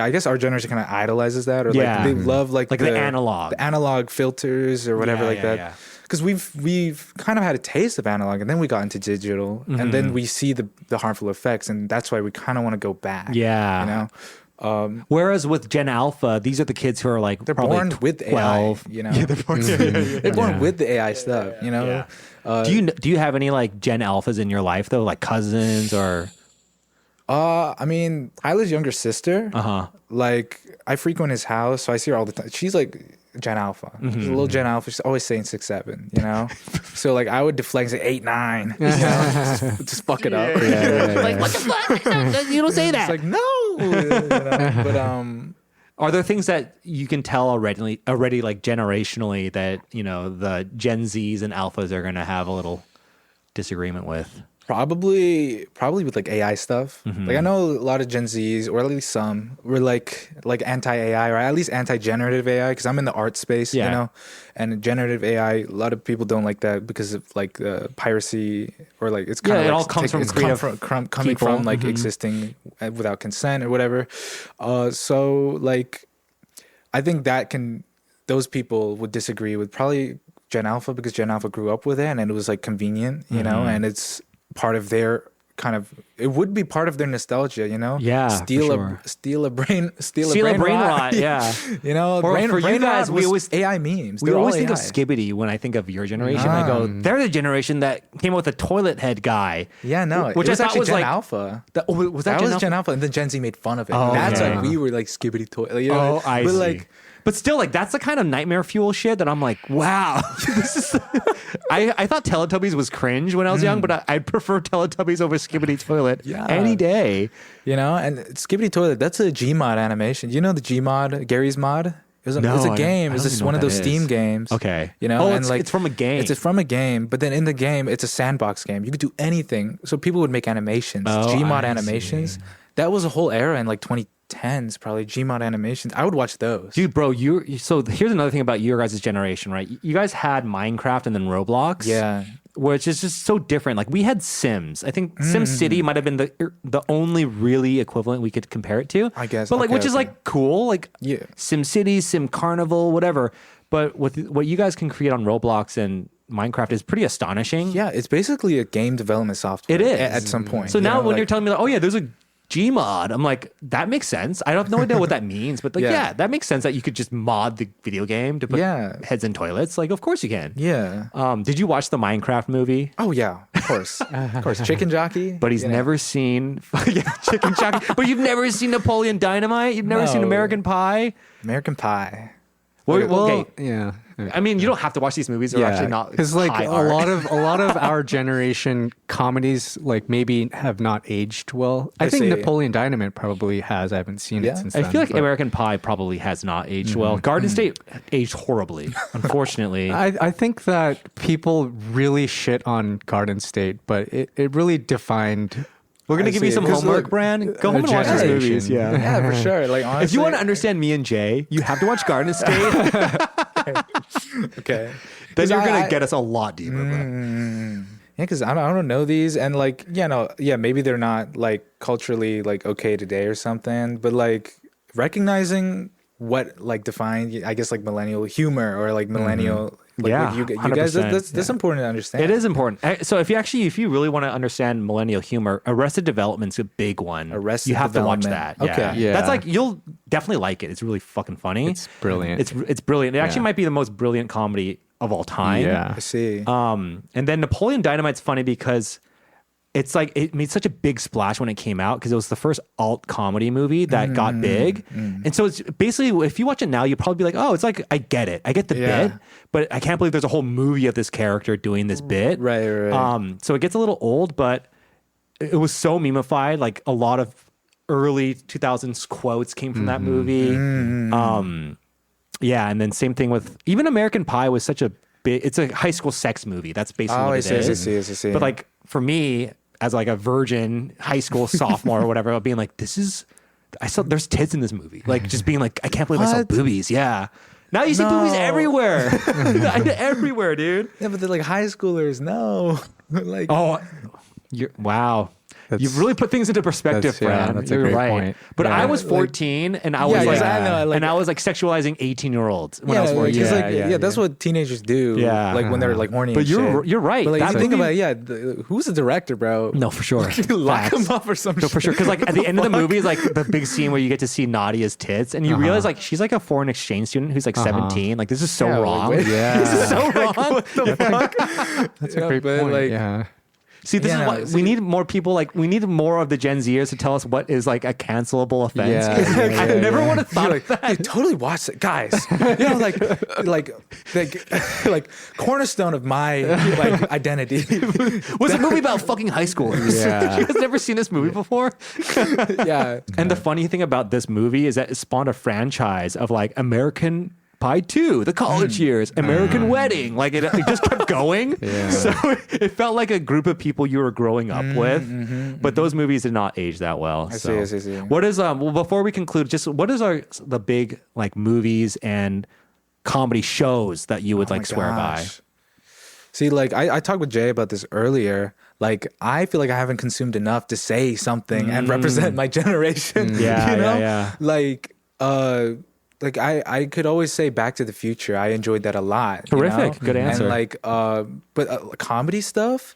C: I guess our generation kind of idolizes that, or
A: Yeah.
C: like they love like
A: the analog
C: filters or whatever like that.
A: Yeah.
C: Because we've kind of had a taste of analog, and then we got into digital, and then we see the harmful effects, and that's why we kind of want to go back.
A: Yeah.
C: you know.
A: Whereas with Gen Alpha, these are the kids who are like
C: They're
A: probably
C: born with
A: 12.
C: AI, you know.
A: Yeah, they're born,
C: They're born with the AI stuff, you know.
A: Yeah. Do you have any like Gen Alphas in your life though, like cousins or?
C: I mean, Tyler's younger sister. Like I frequent his house, so I see her all the time. She's like Gen Alpha. She's a little Gen Alpha. She's always saying 6, 7. You know. So like I would deflect and say 8, 9. You know? just fuck it up.
A: Like what the fuck? You don't say that.
C: It's like no. You know? But
A: are there things that you can tell already like generationally that you know the Gen Zs and Alphas are going to have a little disagreement with?
C: Probably with like AI stuff. Like I know a lot of Gen Zs, or at least some, were like anti-AI, or at least anti-generative AI, because I'm in the art space, you know. And generative AI, a lot of people don't like that because of like piracy, or like it's kind of
A: it all comes from creative
C: coming from like existing without consent or whatever. So like I think those people would disagree with probably Gen Alpha, because Gen Alpha grew up with it and it was like convenient, you know, and it's part of their it would be part of their nostalgia, you know.
A: Yeah,
C: steal a brain rot.
A: Yeah,
C: you know.
A: For you guys, we always
C: AI memes.
A: We always think of Skibbity when I think of your generation. I go, they're the generation that came up with the toilet head guy.
C: Yeah, no,
A: which
C: it was
A: I thought
C: actually
A: was
C: Gen
A: like
C: Alpha.
A: That was
C: Gen Alpha, and then Gen Z made fun of it.
A: Oh,
C: That's
A: okay.
C: like we were like Skibbity toilet. You know?
A: I
C: but
A: see.
C: like.
A: But still, like that's the kind of nightmare fuel shit that I'm like, wow, this is. I thought Teletubbies was cringe when I was young, but I'd prefer Teletubbies over Skibbity Toilet any day.
C: You know, and Skibbity Toilet, that's a Gmod animation. You know the Gmod, Gary's Mod? It was a game. It was just one of those Steam games.
A: Okay.
C: You know,
A: and it's from a game.
C: It's from a game, but then in the game, it's a sandbox game. You could do anything. So people would make animations, Gmod animations.
A: See.
C: That was a whole era in like 2010s, probably Gmod animations. I would watch those.
A: Dude, bro, so here's another thing about your guys' generation, right? You guys had Minecraft and then Roblox.
C: Yeah.
A: Which is just so different. Like we had Sims. I think SimCity might have been the only really equivalent we could compare it to.
C: I guess.
A: But like, which is like cool. Like SimCity, Sim Carnival, whatever. But with what you guys can create on Roblox and Minecraft is pretty astonishing.
C: Yeah, it's basically a game development software.
A: It is.
C: At some point.
A: So now when you're telling me like, oh yeah, there's a Gmod, I'm like, that makes sense. I have no idea what that means, but like, yeah, that makes sense that you could just mod the video game to put heads in toilets. Like, of course you can.
C: Yeah.
A: Did you watch the Minecraft movie?
C: Oh yeah, of course, of course. Chicken Jockey.
A: But he's never seen Chicken Jockey. But you've never seen Napoleon Dynamite. You've never seen American Pie.
C: American Pie.
A: Well, okay.
B: Yeah.
A: I mean, you don't have to watch these movies. They're actually not
B: because like
A: high
B: a
A: art.
B: lot of our generation comedies like maybe have not aged well. I think Napoleon Dynamite probably has. I haven't seen it since
A: I
B: then.
A: feel like American Pie probably has not aged well. Garden State aged horribly, unfortunately.
B: I think that people really shit on Garden State, but it really defined.
A: We're gonna give you some homework, Brand. Go home and watch these movies.
C: Yeah, for sure. Like honestly,
A: if you want to understand me and Jay, you have to watch Garden State.
C: Okay.
A: Then you're gonna get us a lot deeper, bro.
C: Yeah, because I don't know these, and like maybe they're not like culturally like okay today or something, but like recognizing what like defined, I guess like millennial humor or like millennial. Like, you guys, that's important to understand.
A: It is important. So if you really want to understand millennial humor, Arrested Development's a big one. You have to watch that.
C: Okay.
A: Yeah. That's like, you'll definitely like it. It's really fucking funny.
B: It's brilliant.
A: It's brilliant. It actually might be the most brilliant comedy of all time.
B: Yeah.
C: I see.
A: And then Napoleon Dynamite's funny because it's like it made such a big splash when it came out because it was the first alt comedy movie that got big. And so it's basically, if you watch it now, you'll probably be like, oh, it's like, I get it. I get the bit, but I can't believe there's a whole movie of this character doing this bit.
C: Right.
A: So it gets a little old, but it was so memeified. Like a lot of early 2000s quotes came from that movie. Yeah. And then same thing with even American Pie was such a big, it's a high school sex movie. That's basically what it is.
C: I see.
A: But like for me, as like a virgin high school sophomore or whatever, being like, there's tits in this movie. Like just being like, I can't believe I saw boobies. Yeah. Now you see boobies everywhere. Everywhere, dude.
C: Yeah, but they're like high schoolers. No. Like
A: wow. You've really put things into perspective, Fran.
B: That's a
A: You're
B: great
A: right.
B: point.
A: But
B: Yeah.
A: I was 14 and I was
C: Yeah,
A: like,
C: exactly.
A: and I was like sexualizing 18-year-olds when I was
C: Yeah,
A: 14.
C: because
B: Yeah,
C: that's what teenagers do.
A: Yeah.
C: Like when they're like horny.
A: But
C: and
A: you're
C: shit.
A: right.
C: But like
A: That
C: you think
A: movie-
C: about who's the director, bro?
A: No, for sure.
C: Lock
A: Facts.
C: him up or some
A: No,
C: shit.
A: for sure. Because like at the end of the movie is like the big scene where you get to see Nadia's tits, and you realize like she's like a foreign exchange student who's like 17. Like this is so
C: Yeah, like,
A: wrong.
C: wait.
B: Yeah.
A: This is so wrong.
C: What the fuck?
B: That's a great point.
C: Like,
B: Yeah.
A: See, this is
C: Yeah,
A: why we need more people. Like we need more of the Gen Zers to tell us what is like a cancelable offense.
B: Yeah,
A: I never would have thought
C: You're
A: of
C: like,
A: that.
C: dude, totally watch it, guys. You know, like cornerstone of my like identity.
A: Was a movie about fucking high schoolers.
B: Yeah.
A: You guys never seen this movie before?
C: Yeah.
A: And the funny thing about this movie is that it spawned a franchise of like American Pie 2, the college years, American Wedding. Like it just kept going.
B: Yeah.
A: So it felt like a group of people you were growing up with. But those movies did not age that well.
C: I
A: So
C: see.
A: what is well before we conclude, just what is the big like movies and comedy shows that you would like swear by?
C: See, like I talked with Jay about this earlier. Like I feel like I haven't consumed enough to say something and represent my generation.
A: Yeah,
C: you know?
A: yeah.
C: Like I could always say Back to the Future. I enjoyed that a lot. you
A: Terrific.
C: know?
A: Good answer.
C: And like but comedy stuff,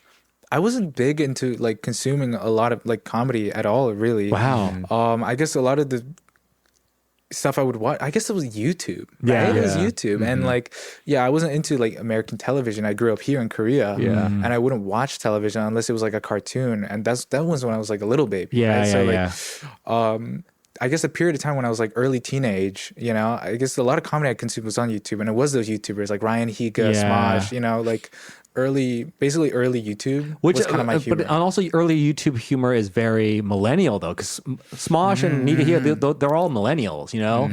C: I wasn't big into like consuming a lot of like comedy at all, really.
A: Wow.
C: I guess a lot of the stuff I would watch, I guess it was YouTube.
A: Yeah.
C: Right? It was
B: Yeah.
C: YouTube. And like, yeah, I wasn't into like American television. I grew up here in Korea.
B: Yeah.
C: And I wouldn't watch television unless it was like a cartoon. And that was when I was like a little baby.
A: Yeah,
C: right?
A: yeah,
C: So
A: yeah.
C: like I guess a period of time when I was like early teenage, you know, I guess a lot of comedy I consumed was on YouTube, and it was those YouTubers like Ryan Higa,
A: Yeah.
C: Smosh, you know, like basically early YouTube,
A: Which
C: was kind of my humor.
A: But also early YouTube humor is very millennial though, because Smosh and Nika here, they're all millennials, you know,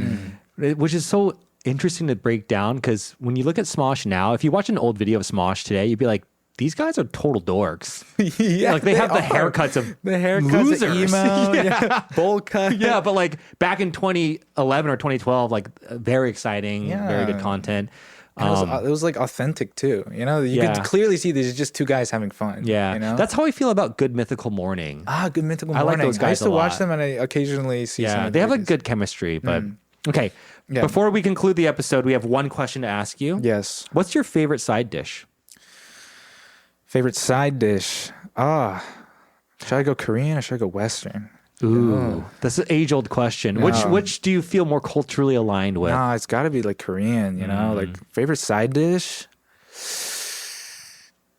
A: which is so interesting to break down. Because when you look at Smosh now, if you watch an old video of Smosh today, you'd be like, these guys are total dorks.
C: Yeah,
A: Like they have the
C: are.
A: haircuts of
C: The haircuts,
A: losers.
C: the emo, yeah. bowl cut.
A: Yeah, but like back in 2011 or 2012, like very exciting, very good
C: Yeah.
A: content.
C: And it was like authentic too. You know, you
A: Yeah.
C: could clearly see these are just two guys having fun.
A: Yeah,
C: you know,
A: that's how I feel about Good Mythical Morning.
C: Good Mythical
A: I like
C: Morning.
A: those guys
C: I used
A: a
C: to watch
A: lot.
C: them, and I occasionally see. some
A: Yeah,
C: of
A: they have
C: the
A: a
C: videos.
A: good chemistry. But okay,
C: Yeah.
A: before we conclude the episode, we have one question to ask you.
C: Yes.
A: What's your favorite side dish?
C: Favorite side dish? Should I go Korean or should I go Western?
A: Ooh, that's an age-old question.
C: Yeah.
A: Which do you feel more culturally aligned with?
C: Nah, it's got to be like Korean. You know, like favorite side dish.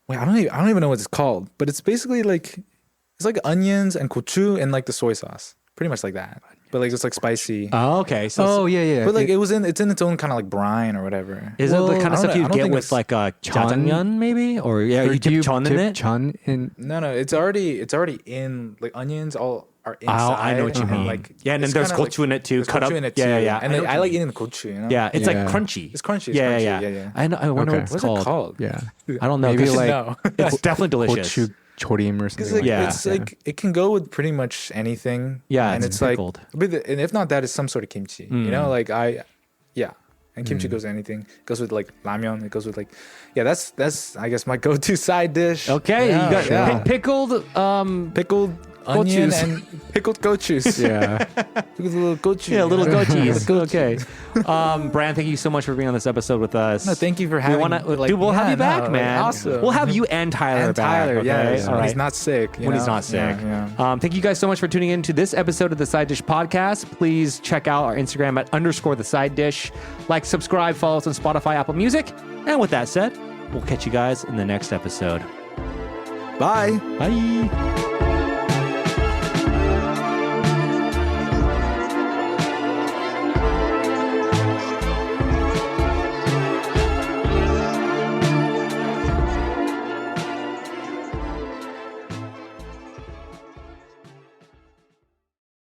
C: Wait, I don't even know what it's called, but it's basically like it's like onions and gochu and like the soy sauce, pretty much like that. But like it's like spicy.
A: Oh, okay. So
B: Oh yeah.
C: But like it's in its own kind of like brine or whatever.
A: is it the kind
C: I
A: of
C: don't
A: stuff
C: know-
A: you
C: I don't
A: get
C: think
A: with
C: it's-
A: like a jjajangmyeon maybe? Or yeah,
B: Or
A: you
B: do
A: dip chon in it?
B: Chun in.
C: No, it's already in like onions all are inside.
A: Oh, I know what you
C: and,
A: mean.
C: Like
A: Yeah, and then
C: it's
A: there's
C: kinda
A: gochu in it too,
C: there's
A: cut
C: gochu
A: up.
C: in it
A: Yeah,
C: too.
A: yeah, yeah.
C: And
A: I know
C: then
A: what
C: I
A: you
C: like
A: mean.
C: eating the gochu. You know.
A: Yeah, it's like
B: Yeah.
A: crunchy.
C: It's crunchy. Yeah.
A: I know. I wonder
B: Okay.
A: what it's
C: What's
A: called.
C: it called?
B: Yeah.
A: I don't know.
B: Maybe
A: 'cause
B: like
C: No.
A: it's definitely delicious.
B: gochu chorim or
C: Because
B: something.
C: like,
B: like
A: Yeah.
C: it's like it can go with pretty much anything.
A: Yeah,
C: and
A: it's
C: it's like,
A: pickled.
C: and if not that, it's some sort of kimchi. You know, like and kimchi goes with anything. It goes with like ramyeon. It goes with like, that's I guess my go-to side dish.
A: Okay,
C: Yeah,
A: you got
C: yeah.
A: pickled.
C: Pickled onion
A: Gochus.
C: and pickled gochus.
B: Yeah.
C: Pickled little gochu.
A: Yeah, little
C: you know?
A: goatees. Okay. Bran, thank you so much for being on this episode with us.
C: No, thank you for
A: We
C: having.
A: wanna,
C: like,
A: dude, we'll have
C: yeah,
A: you back,
C: no,
A: man.
C: Awesome.
A: We'll have you and Tyler
C: and
A: back.
C: Tyler.
A: Okay?
C: Yeah,
A: All
C: when
A: right.
C: he's not sick.
A: When he's not sick.
C: Yeah.
A: Thank you guys so much for tuning in to this episode of the Side Dish Podcast. Please check out our Instagram at _the Side Dish. Like, subscribe, follow us on Spotify, Apple Music. And with that said, we'll catch you guys in the next episode.
C: Bye.
A: Bye.